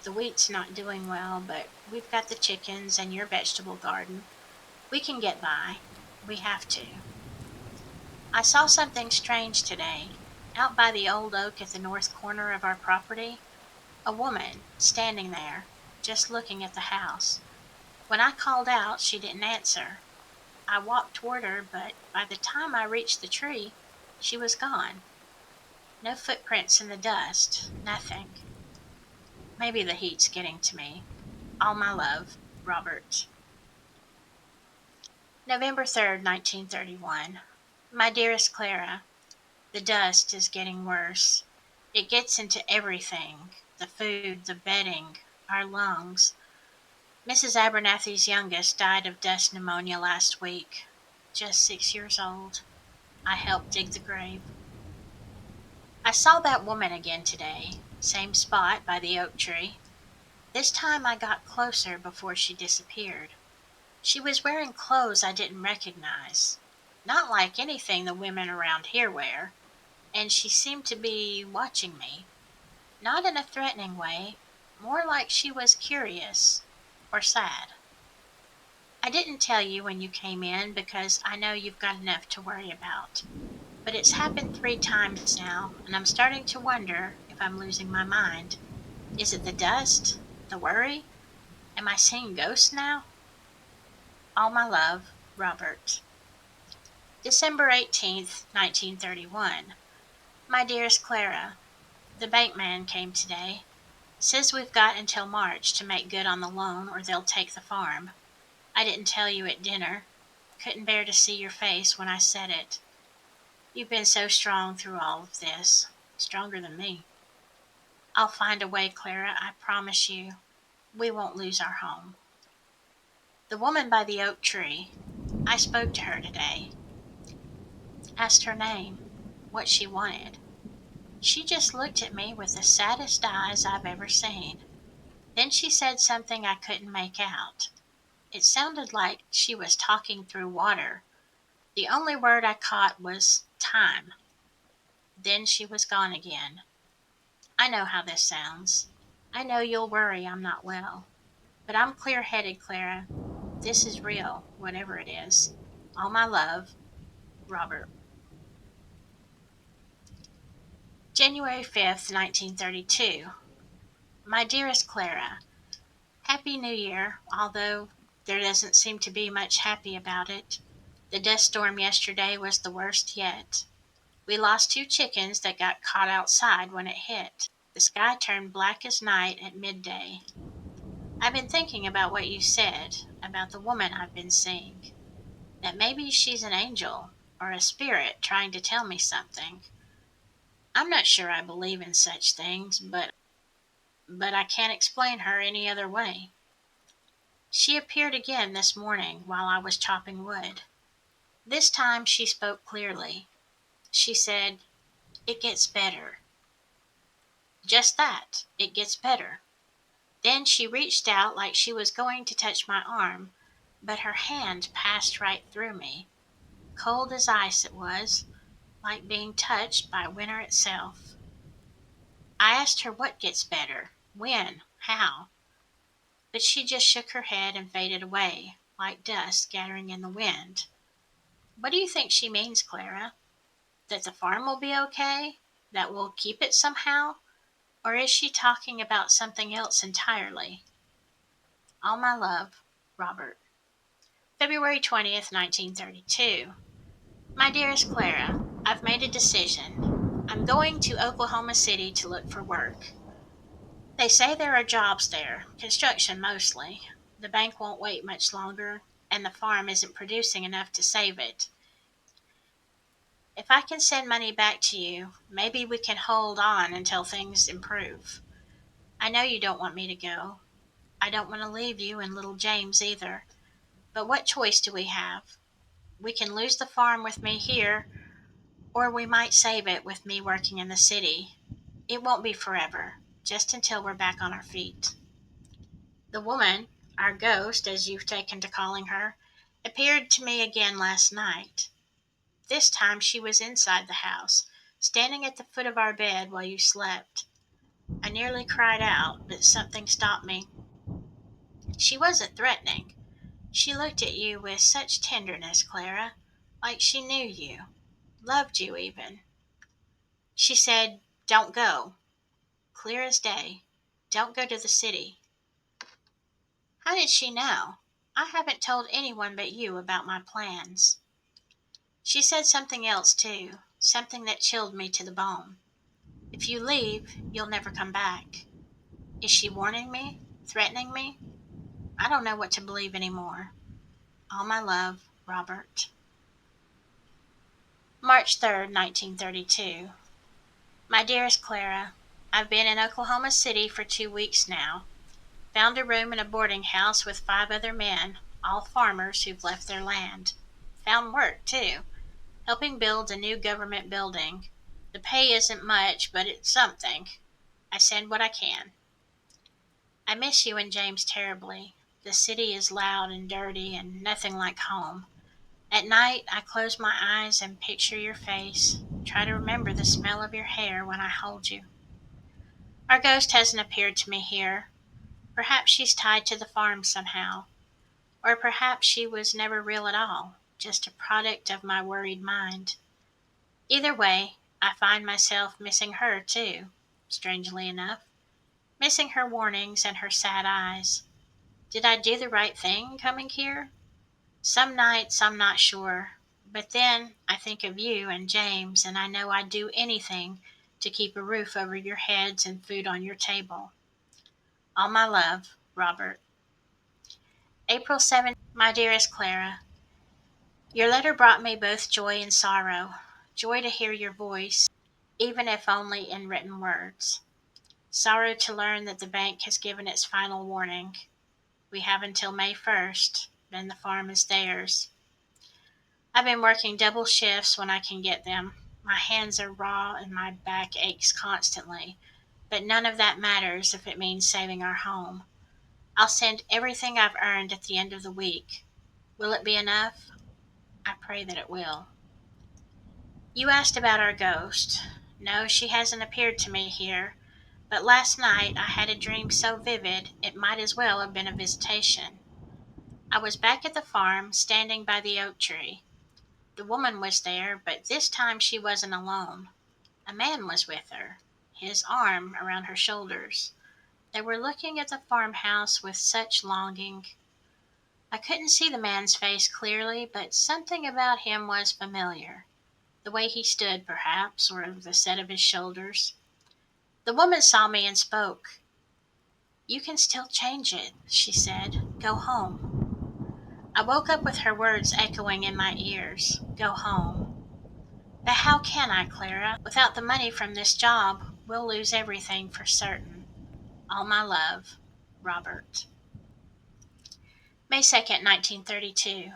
The wheat's not doing well, but we've got the chickens and your vegetable garden. We can get by. We have to. I saw something strange today. Out by the old oak at the north corner of our property, a woman standing there, just looking at the house. When I called out, she didn't answer. I walked toward her, but by the time I reached the tree, she was gone. No footprints in the dust, nothing. Maybe the heat's getting to me. All my love, Robert. November 3rd, 1931. My dearest Clara, the dust is getting worse. It gets into everything, the food, the bedding, our lungs. Mrs. Abernathy's youngest died of dust pneumonia last week, just 6 years old. I helped dig the grave. I saw that woman again today, same spot by the oak tree. This time I got closer before she disappeared. She was wearing clothes I didn't recognize, not like anything the women around here wear, and she seemed to be watching me, not in a threatening way, more like she was curious or sad. I didn't tell you when you came in because I know you've got enough to worry about. But it's happened 3 times now, and I'm starting to wonder if I'm losing my mind. Is it the dust? The worry? Am I seeing ghosts now? All my love, Robert. December 18th, 1931. My dearest Clara, the bankman came today. Says we've got until March to make good on the loan or they'll take the farm. I didn't tell you at dinner. Couldn't bear to see your face when I said it. You've been so strong through all of this. Stronger than me. I'll find a way, Clara, I promise you. We won't lose our home. The woman by the oak tree. I spoke to her today. Asked her name. What she wanted. She just looked at me with the saddest eyes I've ever seen. Then she said something I couldn't make out. It sounded like she was talking through water. The only word I caught was time. Then she was gone again. I know how this sounds. I know you'll worry I'm not well. But I'm clear headed, Clara. This is real, whatever it is. All my love, Robert. January 5th, 1932. My dearest Clara, Happy New Year, although there doesn't seem to be much happy about it. The dust storm yesterday was the worst yet. We lost 2 chickens that got caught outside when it hit. The sky turned black as night at midday. I've been thinking about what you said, about the woman I've been seeing. That maybe she's an angel or a spirit trying to tell me something. I'm not sure I believe in such things, but I can't explain her any other way. She appeared again this morning while I was chopping wood. This time she spoke clearly. She said, "It gets better." Just that, it gets better. Then she reached out like she was going to touch my arm, but her hand passed right through me. Cold as ice it was, like being touched by winter itself. I asked her what gets better, when, how, but she just shook her head and faded away, like dust gathering in the wind. What do you think she means, Clara? That the farm will be okay? That we'll keep it somehow? Or is she talking about something else entirely? All my love, Robert. February 20th, 1932. My dearest Clara, I've made a decision. I'm going to Oklahoma City to look for work. They say there are jobs there, construction mostly. The bank won't wait much longer. and the farm isn't producing enough to save it. If I can send money back to you, maybe we can hold on until things improve. I know you don't want me to go. I don't want to leave you and little James either. But what choice do we have? We can lose the farm with me here, or we might save it with me working in the city. It won't be forever, just until we're back on our feet. The woman, our ghost, as you've taken to calling her, appeared to me again last night. This time she was inside the house, standing at the foot of our bed while you slept. I nearly cried out, but something stopped me. She wasn't threatening. She looked at you with such tenderness, Clara, like she knew you, loved you even. She said, "Don't go," clear as day. "Don't go to the city." How did she know? I haven't told anyone but you about my plans. She said something else, too, something that chilled me to the bone. If you leave, you'll never come back. Is she warning me? Threatening me? I don't know what to believe anymore. All my love, Robert. March 3rd, 1932. My dearest Clara, I've been in Oklahoma City for 2 weeks now. Found a room in a boarding house with 5 other men, all farmers who've left their land. Found work, too, helping build a new government building. The pay isn't much, but it's something. I send what I can. I miss you and James terribly. The city is loud and dirty and nothing like home. At night, I close my eyes and picture your face, try to remember the smell of your hair when I hold you. Our ghost hasn't appeared to me here. Perhaps she's tied to the farm somehow. Or perhaps she was never real at all, just a product of my worried mind. Either way, I find myself missing her too, strangely enough. Missing her warnings and her sad eyes. Did I do the right thing coming here? Some nights I'm not sure, but then I think of you and James and I know I'd do anything to keep a roof over your heads and food on your table. All my love, Robert. April 7th, my dearest Clara. Your letter brought me both joy and sorrow. Joy to hear your voice, even if only in written words. Sorrow to learn that the bank has given its final warning. We have until May 1st, then the farm is theirs. I've been working double shifts when I can get them. My hands are raw and my back aches constantly, but none of that matters if it means saving our home. I'll send everything I've earned at the end of the week. Will it be enough? I pray that it will. You asked about our ghost. No, she hasn't appeared to me here, but last night I had a dream so vivid it might as well have been a visitation. I was back at the farm, standing by the oak tree. The woman was there, but this time she wasn't alone. A man was with her, his arm around her shoulders. They were looking at the farmhouse with such longing. I couldn't see the man's face clearly, but something about him was familiar. The way he stood, perhaps, or the set of his shoulders. The woman saw me and spoke. "You can still change it," she said. "Go home." I woke up with her words echoing in my ears. Go home. But how can I, Clara? Without the money from this job, we'll lose everything for certain. All my love, Robert. May 2nd, 1932.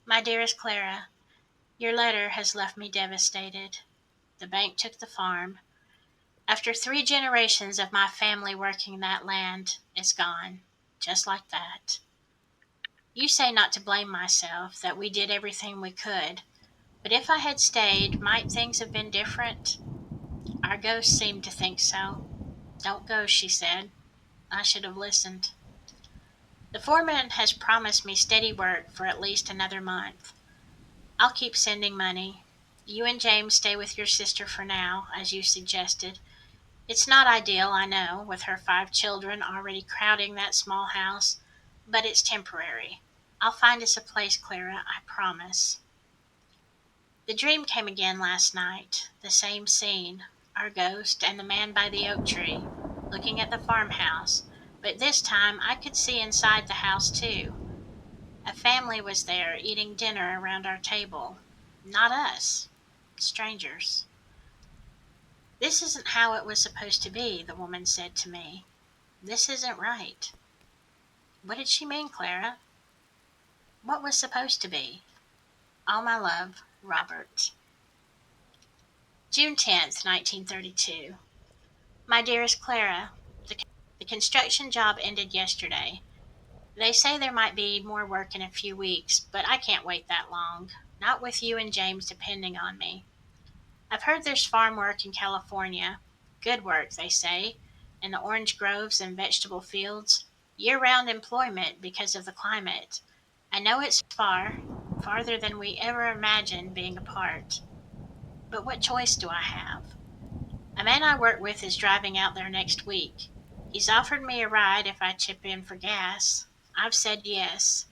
My dearest Clara, your letter has left me devastated. The bank took the farm. After 3 generations of my family working that land, it's gone. Just like that. You say not to blame myself, that we did everything we could. But if I had stayed, might things have been different? Our ghost seemed to think so. Don't go, she said. I should have listened. The foreman has promised me steady work for at least another month. I'll keep sending money. You and James stay with your sister for now, as you suggested. It's not ideal, I know, with her 5 children already crowding that small house, but it's temporary. I'll find us a place, Clara, I promise. The dream came again last night, the same scene, our ghost and the man by the oak tree, looking at the farmhouse, but this time I could see inside the house too. A family was there eating dinner around our table. Not us, strangers. This isn't how it was supposed to be, the woman said to me. This isn't right. What did she mean, Clara? What was supposed to be? All my love, Robert. June 10th, 1932. My dearest Clara, the construction job ended yesterday. They say there might be more work in a few weeks, but I can't wait that long. Not with you and James depending on me. I've heard there's farm work in California. Good work, they say, in the orange groves and vegetable fields. Year-round employment because of the climate. I know it's far, farther than we ever imagined being apart. But what choice do I have? A man I work with is driving out there next week. He's offered me a ride if I chip in for gas. I've said yes.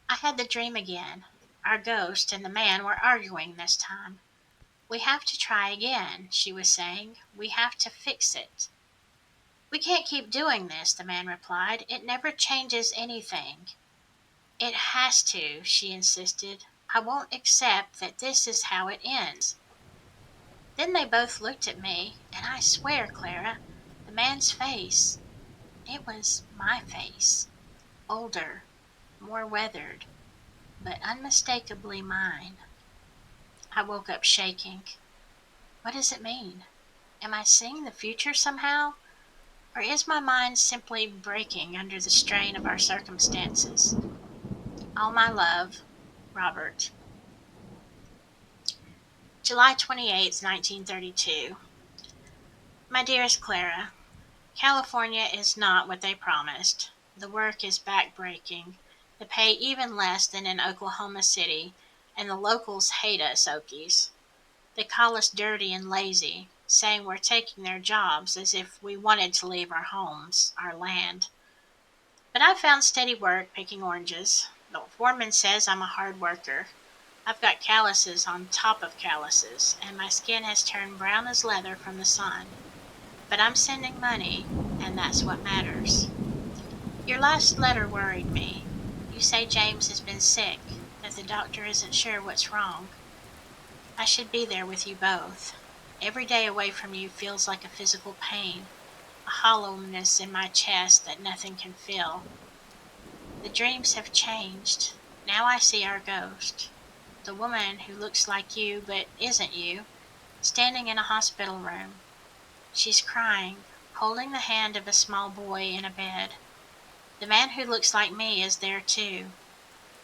I had the dream again. Our ghost and the man were arguing this time. We have to try again, she was saying. We have to fix it. We can't keep doing this, the man replied. It never changes anything. It has to, she insisted. I won't accept that this is how it ends. Then they both looked at me, and I swear, Clara, the man's face, it was my face. Older, more weathered, but unmistakably mine. I woke up shaking. What does it mean? Am I seeing the future somehow? Or is my mind simply breaking under the strain of our circumstances? All my love, Robert. July 28th, 1932. My dearest Clara, California is not what they promised. The work is backbreaking, the pay even less than in Oklahoma City, and the locals hate us Okies. They call us dirty and lazy, saying we're taking their jobs as if we wanted to leave our homes, our land. But I've found steady work picking oranges. The foreman says I'm a hard worker. I've got calluses on top of calluses, and my skin has turned brown as leather from the sun. But I'm sending money, and that's what matters. Your last letter worried me. You say James has been sick, that the doctor isn't sure what's wrong. I should be there with you both. Every day away from you feels like a physical pain, a hollowness in my chest that nothing can fill. The dreams have changed. Now I see our ghost. The woman who looks like you but isn't you, standing in a hospital room. She's crying, holding the hand of a small boy in a bed. The man who looks like me is there too,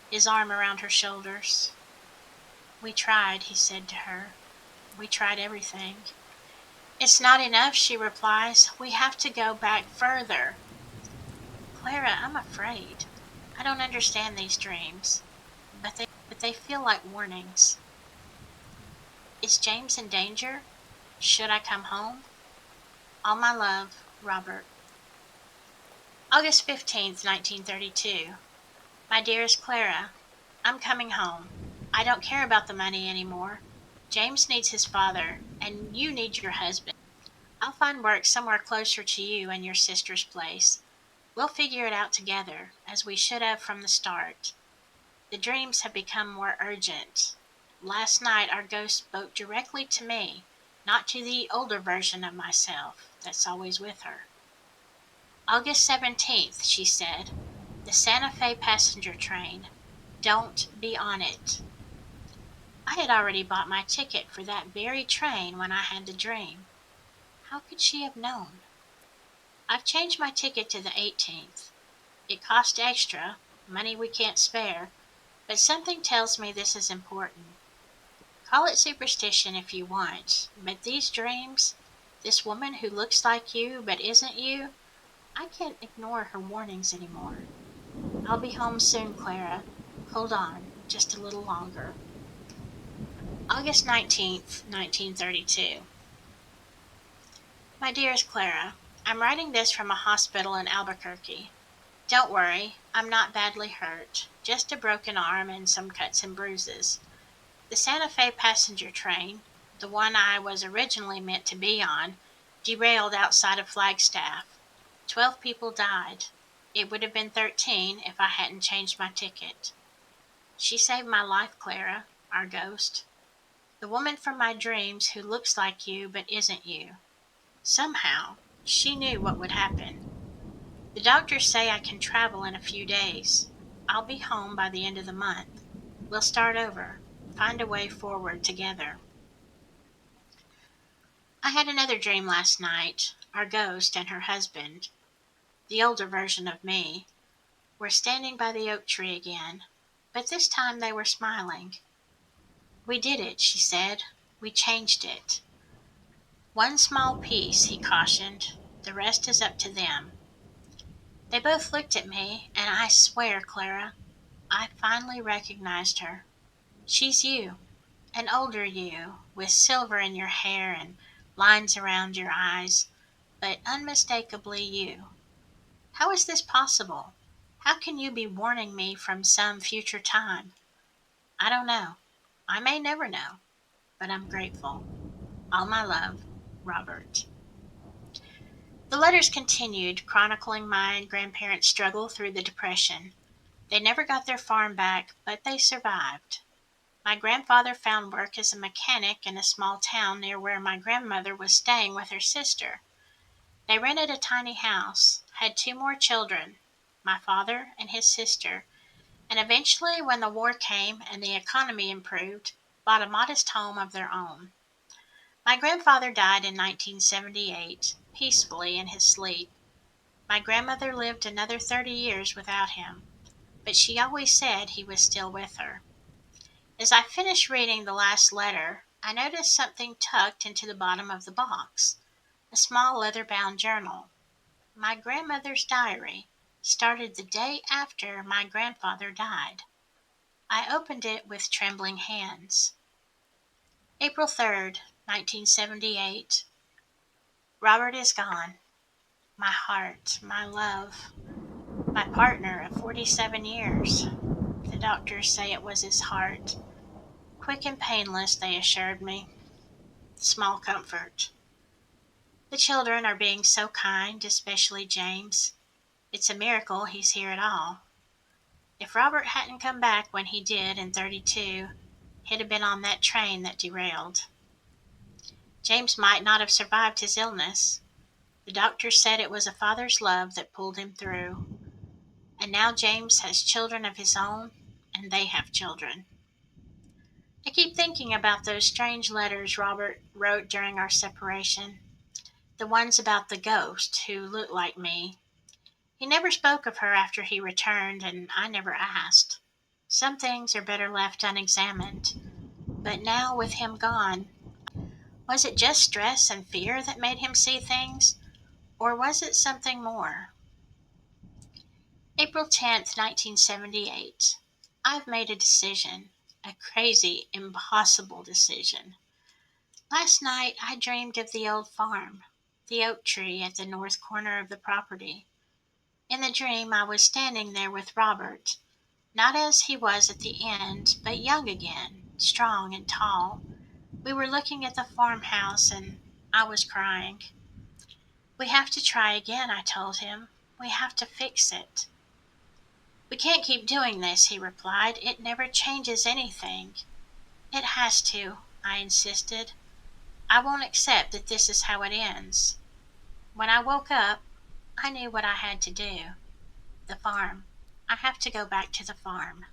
his arm around her shoulders. We tried, he said to her. We tried everything. It's not enough, she replies. We have to go back further. Clara, I'm afraid. I don't understand these dreams, but they feel like warnings. Is James in danger? Should I come home? All my love, Robert. August 15th, 1932. My dearest Clara, I'm coming home. I don't care about the money anymore. James needs his father, and you need your husband. I'll find work somewhere closer to you and your sister's place. We'll figure it out together, as we should have from the start. The dreams have become more urgent. Last night our ghost spoke directly to me, not to the older version of myself that's always with her. August 17th, she said. The Santa Fe passenger train. Don't be on it. I had already bought my ticket for that very train when I had the dream. How could she have known? I've changed my ticket to the 18th. It cost extra, money we can't spare, but something tells me this is important. Call it superstition if you want, but these dreams, this woman who looks like you but isn't you, I can't ignore her warnings anymore. I'll be home soon, Clara. Hold on just a little longer. August 19th, 1932. My dearest Clara, I'm writing this from a hospital in Albuquerque. Don't worry, I'm not badly hurt, just a broken arm and some cuts and bruises. The Santa Fe passenger train, the one I was originally meant to be on, derailed outside of Flagstaff. 12 people died. It would have been 13 if I hadn't changed my ticket. She saved my life, Clara, our ghost. The woman from my dreams who looks like you but isn't you. Somehow, she knew what would happen. The doctors say I can travel in a few days. I'll be home by the end of the month. We'll start over, find a way forward together. I had another dream last night. Our ghost and her husband, the older version of me, were standing by the oak tree again, but this time they were smiling. We did it, she said. We changed it. One small piece, he cautioned. The rest is up to them. They both looked at me, and I swear, Clara, I finally recognized her. She's you, an older you, with silver in your hair and lines around your eyes, but unmistakably you. How is this possible? How can you be warning me from some future time? I don't know. I may never know, but I'm grateful. All my love, Robert. The letters continued, chronicling my grandparents' struggle through the Depression. They never got their farm back, but they survived. My grandfather found work as a mechanic in a small town near where my grandmother was staying with her sister. They rented a tiny house, had two more children, my father and his sister, and eventually, when the war came and the economy improved, bought a modest home of their own. My grandfather died in 1978, peacefully in his sleep. My grandmother lived another 30 years without him, but she always said he was still with her. As I finished reading the last letter, I noticed something tucked into the bottom of the box, a small leather-bound journal. My grandmother's diary, started the day after my grandfather died. I opened it with trembling hands. April 3rd, 1978. Robert is gone. My heart, my love, my partner of 47 years. The doctors say it was his heart. Quick and painless, they assured me. Small comfort. The children are being so kind, especially James. It's a miracle he's here at all. If Robert hadn't come back when he did in 32, he'd have been on that train that derailed. James might not have survived his illness. The doctors said it was a father's love that pulled him through. And now James has children of his own, and they have children. I keep thinking about those strange letters Robert wrote during our separation, the ones about the ghost who looked like me. He never spoke of her after he returned, and I never asked. Some things are better left unexamined. But now, with him gone, was it just stress and fear that made him see things, or was it something more? April 10th, 1978. I've made a decision, a crazy, impossible decision. Last night I dreamed of the old farm, the oak tree at the north corner of the property. In the dream I was standing there with Robert, not as he was at the end, but young again, strong and tall. We were looking at the farmhouse and I was crying. We have to try again, I told him. We have to fix it. We can't keep doing this, he replied. It never changes anything. It has to, I insisted. I won't accept that this is how it ends. When I woke up, I knew what I had to do. The farm. I have to go back to the farm.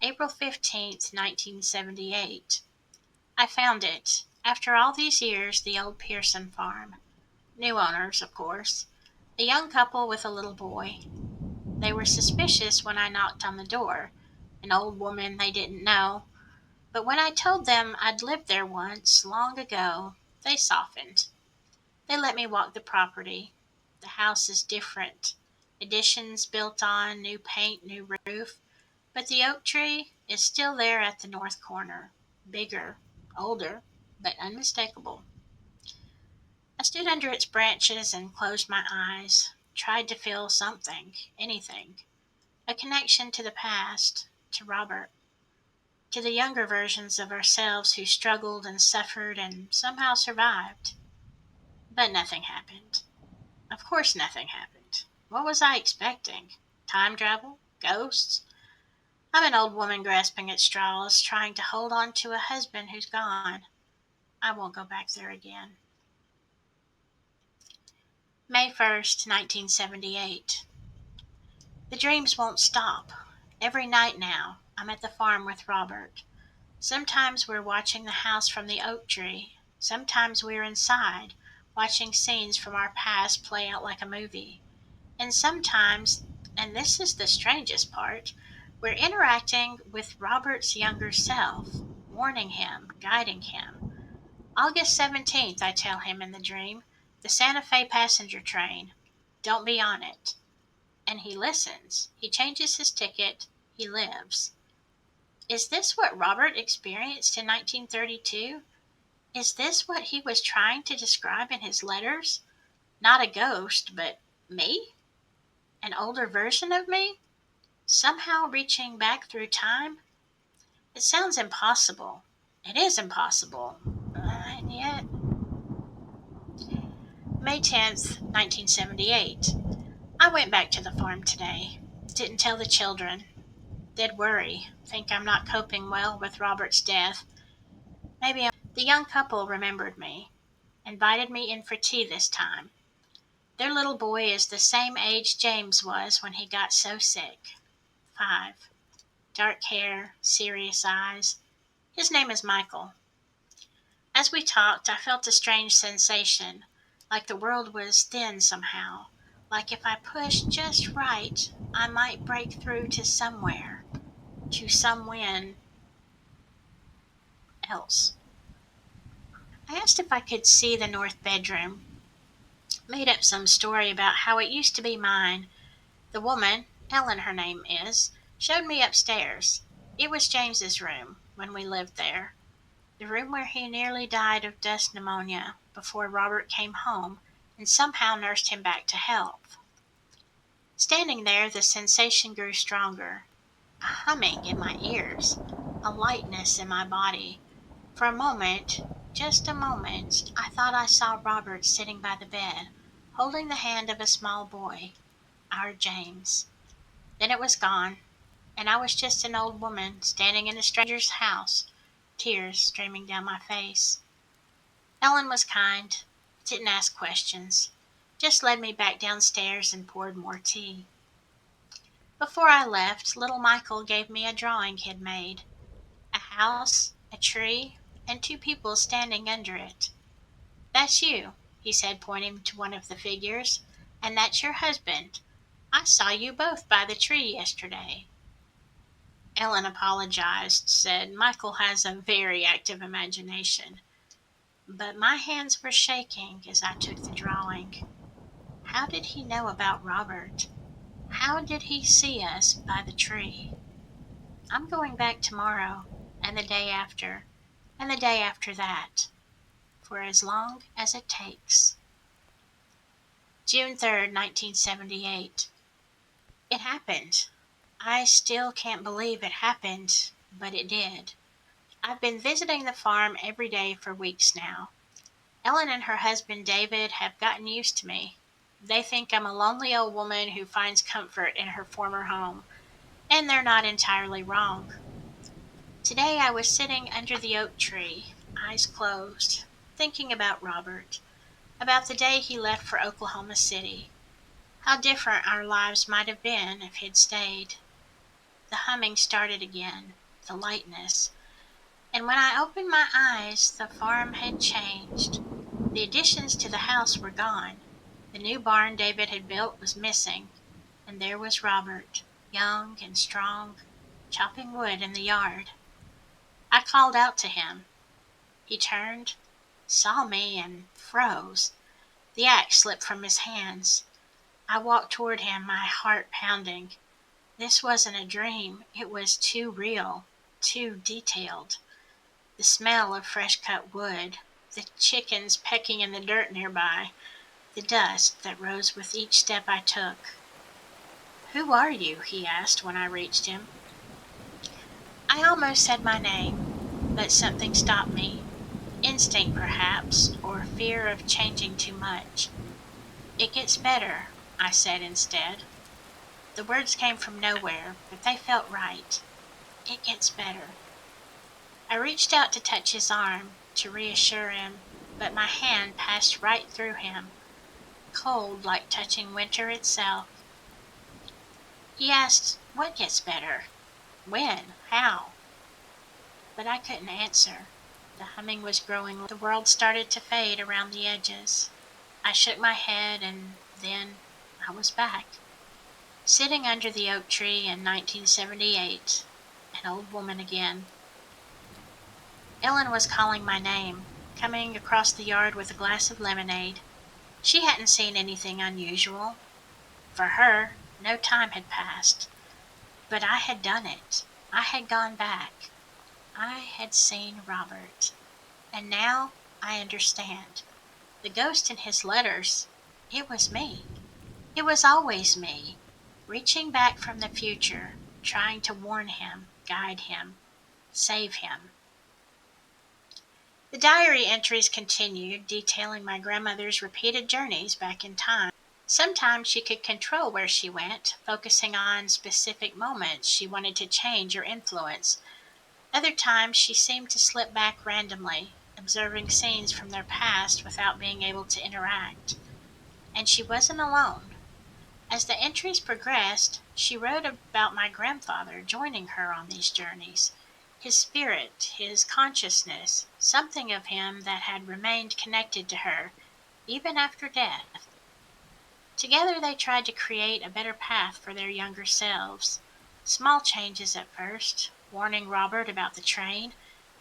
April 15th, 1978. I found it. After all these years, the old Pearson farm. New owners, of course. A young couple with a little boy. They were suspicious when I knocked on the door. An old woman they didn't know. But when I told them I'd lived there once, long ago, they softened. They let me walk the property. The house is different. Additions built on, new paint, new roof. But the oak tree is still there at the north corner. Bigger, older, but unmistakable. I stood under its branches and closed my eyes, tried to feel something, anything. A connection to the past, to Robert, to the younger versions of ourselves who struggled and suffered and somehow survived. But nothing happened. Of course, nothing happened. What was I expecting? Time travel? Ghosts? I'm an old woman grasping at straws, trying to hold on to a husband who's gone. I won't go back there again. May 1st, 1978. The dreams won't stop. Every night now, I'm at the farm with Robert. Sometimes we're watching the house from the oak tree. Sometimes we're inside, watching scenes from our past play out like a movie. And sometimes, and this is the strangest part, we're interacting with Robert's younger self, warning him, guiding him. August 17th, I tell him in the dream, the Santa Fe passenger train. Don't be on it. And he listens. He changes his ticket. He lives. Is this what Robert experienced in 1932? Is this what he was trying to describe in his letters? Not a ghost, but me? An older version of me? Somehow reaching back through time? It sounds impossible. It is impossible. And yet, May 10th, 1978. I went back to the farm today. Didn't tell the children. They'd worry, think I'm not coping well with Robert's death. The young couple remembered me, invited me in for tea this time. Their little boy is the same age James was when he got so sick. 5. Dark hair, serious eyes. His name is Michael. As we talked, I felt a strange sensation, like the world was thin somehow, like if I pushed just right, I might break through to somewhere, to someone else. I asked if I could see the north bedroom, made up some story about how it used to be mine. The woman, Ellen her name is, showed me upstairs. It was James's room when we lived there. The room where he nearly died of dust pneumonia before Robert came home and somehow nursed him back to health. Standing there, the sensation grew stronger. A humming in my ears, a lightness in my body. For a moment, just a moment, I thought I saw Robert sitting by the bed, holding the hand of a small boy, our James. Then it was gone, and I was just an old woman standing in a stranger's house, tears streaming down my face. Ellen was kind, didn't ask questions, just led me back downstairs and poured more tea. Before I left, little Michael gave me a drawing he'd made, a house, a tree, and two people standing under it. That's you, he said, pointing to one of the figures, and that's your husband. I saw you both by the tree yesterday. Ellen apologized, said Michael has a very active imagination. But my hands were shaking as I took the drawing. How did he know about Robert? How did he see us by the tree? I'm going back tomorrow, and the day after, and the day after that, for as long as it takes. June 3rd, 1978. It happened. I still can't believe it happened, but it did. I've been visiting the farm every day for weeks now. Ellen and her husband David have gotten used to me. They think I'm a lonely old woman who finds comfort in her former home, and they're not entirely wrong. Today I was sitting under the oak tree, eyes closed, thinking about Robert, about the day he left for Oklahoma City, how different our lives might have been if he'd stayed. The humming started again, the lightness, and when I opened my eyes, the farm had changed. The additions to the house were gone. The new barn David had built was missing, and there was Robert, young and strong, chopping wood in the yard. I called out to him. He turned, saw me, and froze. The axe slipped from his hands. I walked toward him, my heart pounding. This wasn't a dream. It was too real, too detailed. The smell of fresh cut wood, the chickens pecking in the dirt nearby, the dust that rose with each step I took. "Who are you?" he asked when I reached him. I almost said my name, but something stopped me. Instinct, perhaps, or fear of changing too much. "It gets better. I said instead. The words came from nowhere, but they felt right. It gets better. I reached out to touch his arm, to reassure him, but my hand passed right through him, cold like touching winter itself. He asked, "What gets better? When? How?" But I couldn't answer. The humming was growing. The world started to fade around the edges. I shook my head, and then I was back, sitting under the oak tree in 1978, an old woman again. Ellen was calling my name, coming across the yard with a glass of lemonade. She hadn't seen anything unusual. For her, no time had passed. But I had done it. I had gone back. I had seen Robert. And now I understand. The ghost in his letters, it was me. It was always me, reaching back from the future, trying to warn him, guide him, save him. The diary entries continued, detailing my grandmother's repeated journeys back in time. Sometimes she could control where she went, focusing on specific moments she wanted to change or influence. Other times she seemed to slip back randomly, observing scenes from their past without being able to interact. And she wasn't alone. As the entries progressed, she wrote about my grandfather joining her on these journeys. His spirit, his consciousness, something of him that had remained connected to her, even after death. Together they tried to create a better path for their younger selves. Small changes at first, warning Robert about the train,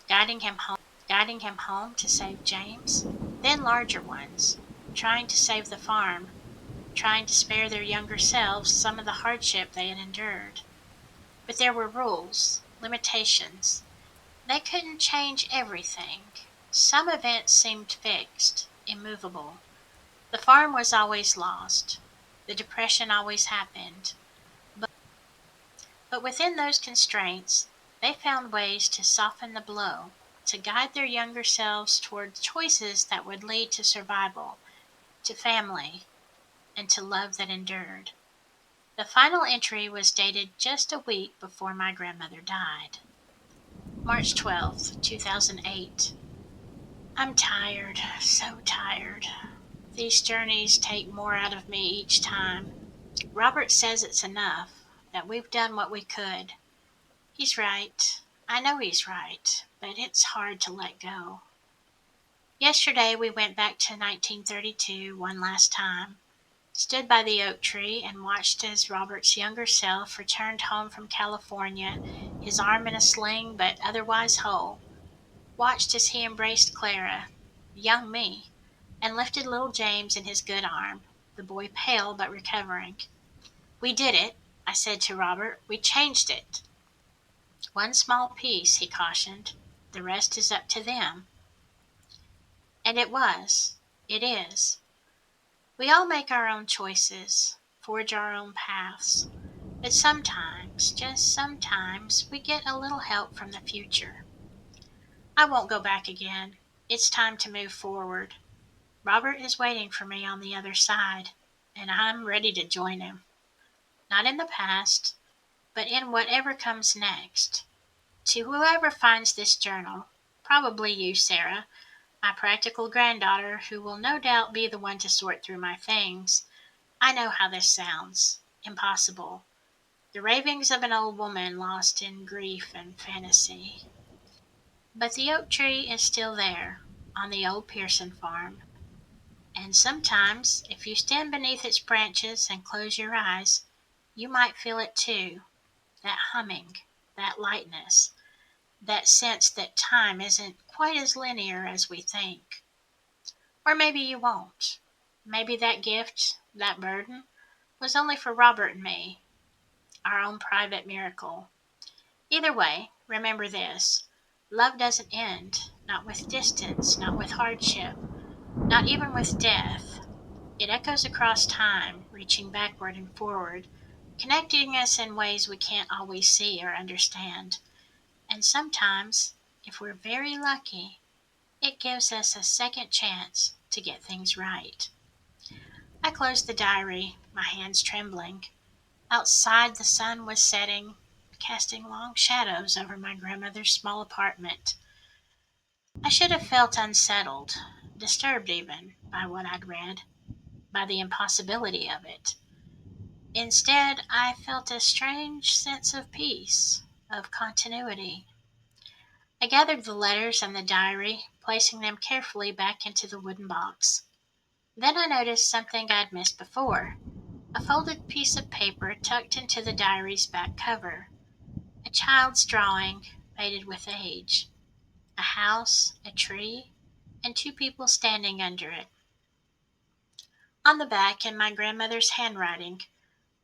guiding him home to save James. Then larger ones, trying to save the farm, trying to spare their younger selves some of the hardship they had endured. But there were rules, limitations. They couldn't change everything. Some events seemed fixed, immovable. The farm was always lost. The depression always happened. But within those constraints, they found ways to soften the blow, to guide their younger selves toward choices that would lead to survival, to family, and to love that endured. The final entry was dated just a week before my grandmother died. March 12th, 2008. I'm tired, so tired. These journeys take more out of me each time. Robert says it's enough, that we've done what we could. He's right. I know he's right, but it's hard to let go. Yesterday we went back to 1932 one last time, stood by the oak tree and watched as Robert's younger self returned home from California, his arm in a sling but otherwise whole. Watched as he embraced Clara, young me, and lifted little James in his good arm, the boy pale but recovering. "We did it," I said to Robert. "We changed it." "One small piece," he cautioned. "The rest is up to them." And it was. It is. We all make our own choices, forge our own paths. But sometimes, just sometimes, we get a little help from the future. I won't go back again. It's time to move forward. Robert is waiting for me on the other side, and I'm ready to join him. Not in the past, but in whatever comes next. To whoever finds this journal, probably you, Sarah, my practical granddaughter, who will no doubt be the one to sort through my things, I know how this sounds. Impossible. The ravings of an old woman lost in grief and fantasy. But the oak tree is still there, on the old Pearson farm. And sometimes, if you stand beneath its branches and close your eyes, you might feel it too, that humming, that lightness, that sense that time isn't quite as linear as we think. Or maybe you won't. Maybe that gift, that burden, was only for Robert and me, our own private miracle. Either way, remember this: love doesn't end, not with distance, not with hardship, not even with death. It echoes across time, reaching backward and forward, connecting us in ways we can't always see or understand. And sometimes, if we're very lucky, it gives us a second chance to get things right. I closed the diary. my hands trembling. Outside, the sun was setting, casting long shadows over my grandmother's small apartment. I should have felt unsettled, disturbed even, by what I'd read, by the impossibility of it. Instead, I felt a strange sense of peace, of continuity. I gathered the letters and the diary, placing them carefully back into the wooden box. Then I noticed something I'd missed before, a folded piece of paper tucked into the diary's back cover, a child's drawing, faded with age, a house, a tree, and two people standing under it. On the back, in my grandmother's handwriting,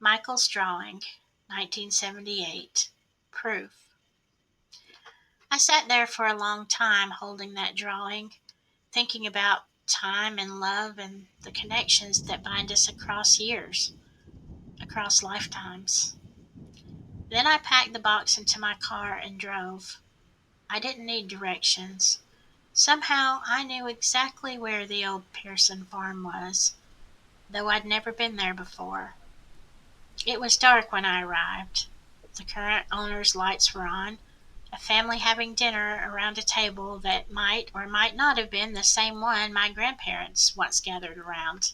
Michael's drawing, 1978. Proof. I sat there for a long time holding that drawing, thinking about time and love and the connections that bind us across years, across lifetimes. Then I packed the box into my car and drove. I didn't need directions. Somehow I knew exactly where the old Pearson farm was, though I'd never been there before. It was dark when I arrived. The current owner's lights were on, a family having dinner around a table that might or might not have been the same one my grandparents once gathered around.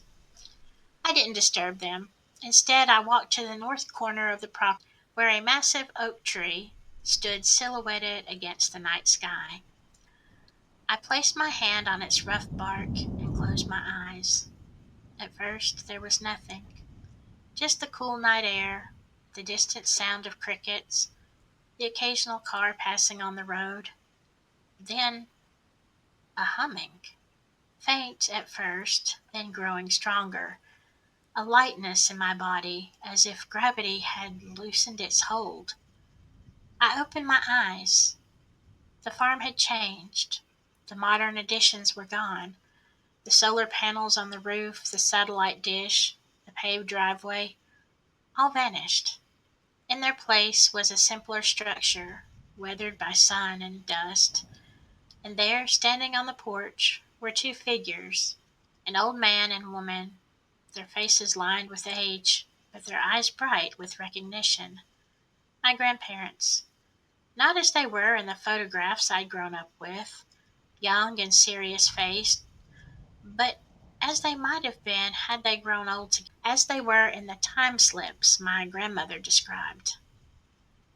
I didn't disturb them. Instead, I walked to the north corner of the property, where a massive oak tree stood silhouetted against the night sky. I placed my hand on its rough bark and closed my eyes. At first, there was nothing, just the cool night air, the distant sound of crickets, the occasional car passing on the road. Then a humming, faint at first, then growing stronger, a lightness in my body as if gravity had loosened its hold. I opened my eyes. The farm had changed. The modern additions were gone. The solar panels on the roof, the satellite dish, the paved driveway, all vanished. In their place was a simpler structure, weathered by sun and dust, and there, standing on the porch, were two figures, an old man and woman, their faces lined with age, but their eyes bright with recognition. My grandparents, not as they were in the photographs I'd grown up with, young and serious faced, but as they might have been had they grown old together, as they were in the time slips my grandmother described.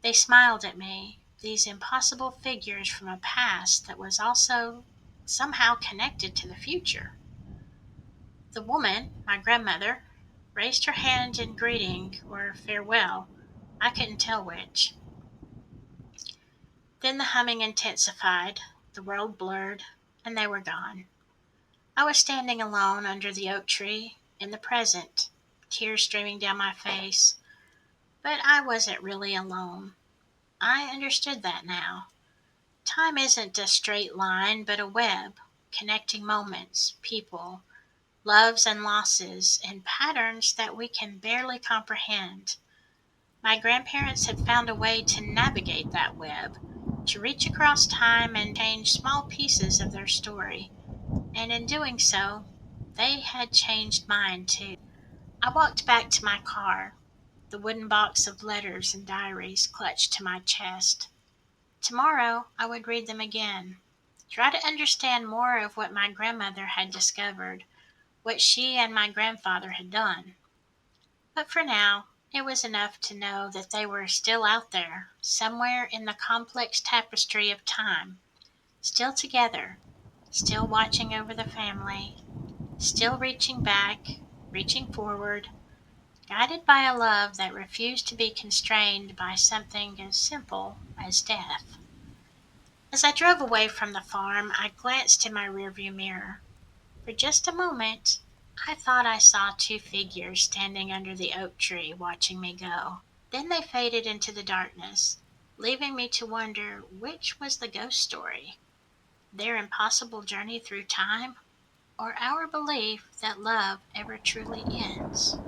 They smiled at me, these impossible figures from a past that was also somehow connected to the future. The woman, my grandmother, raised her hand in greeting or farewell. I couldn't tell which. Then the humming intensified, the world blurred, and they were gone. I was standing alone under the oak tree, in the present, tears streaming down my face. But I wasn't really alone. I understood that now. Time isn't a straight line, but a web, connecting moments, people, loves and losses, in patterns that we can barely comprehend. My grandparents had found a way to navigate that web, to reach across time and change small pieces of their story, and in doing so, they had changed mine too. I walked back to my car, the wooden box of letters and diaries clutched to my chest. Tomorrow I would read them again, try to understand more of what my grandmother had discovered, what she and my grandfather had done. But for now, it was enough to know that they were still out there, somewhere in the complex tapestry of time, still together, still watching over the family, still reaching back, reaching forward, guided by a love that refused to be constrained by something as simple as death. As I drove away from the farm, I glanced in my rearview mirror. For just a moment, I thought I saw two figures standing under the oak tree watching me go. Then they faded into the darkness, leaving me to wonder which was the ghost story, their impossible journey through time, or our belief that love ever truly ends.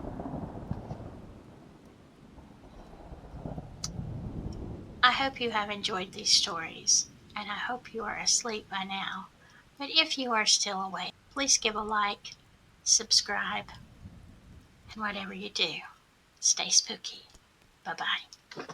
I hope you have enjoyed these stories, and I hope you are asleep by now. But if you are still awake, please give a like, subscribe, And whatever you do, stay spooky. Bye bye.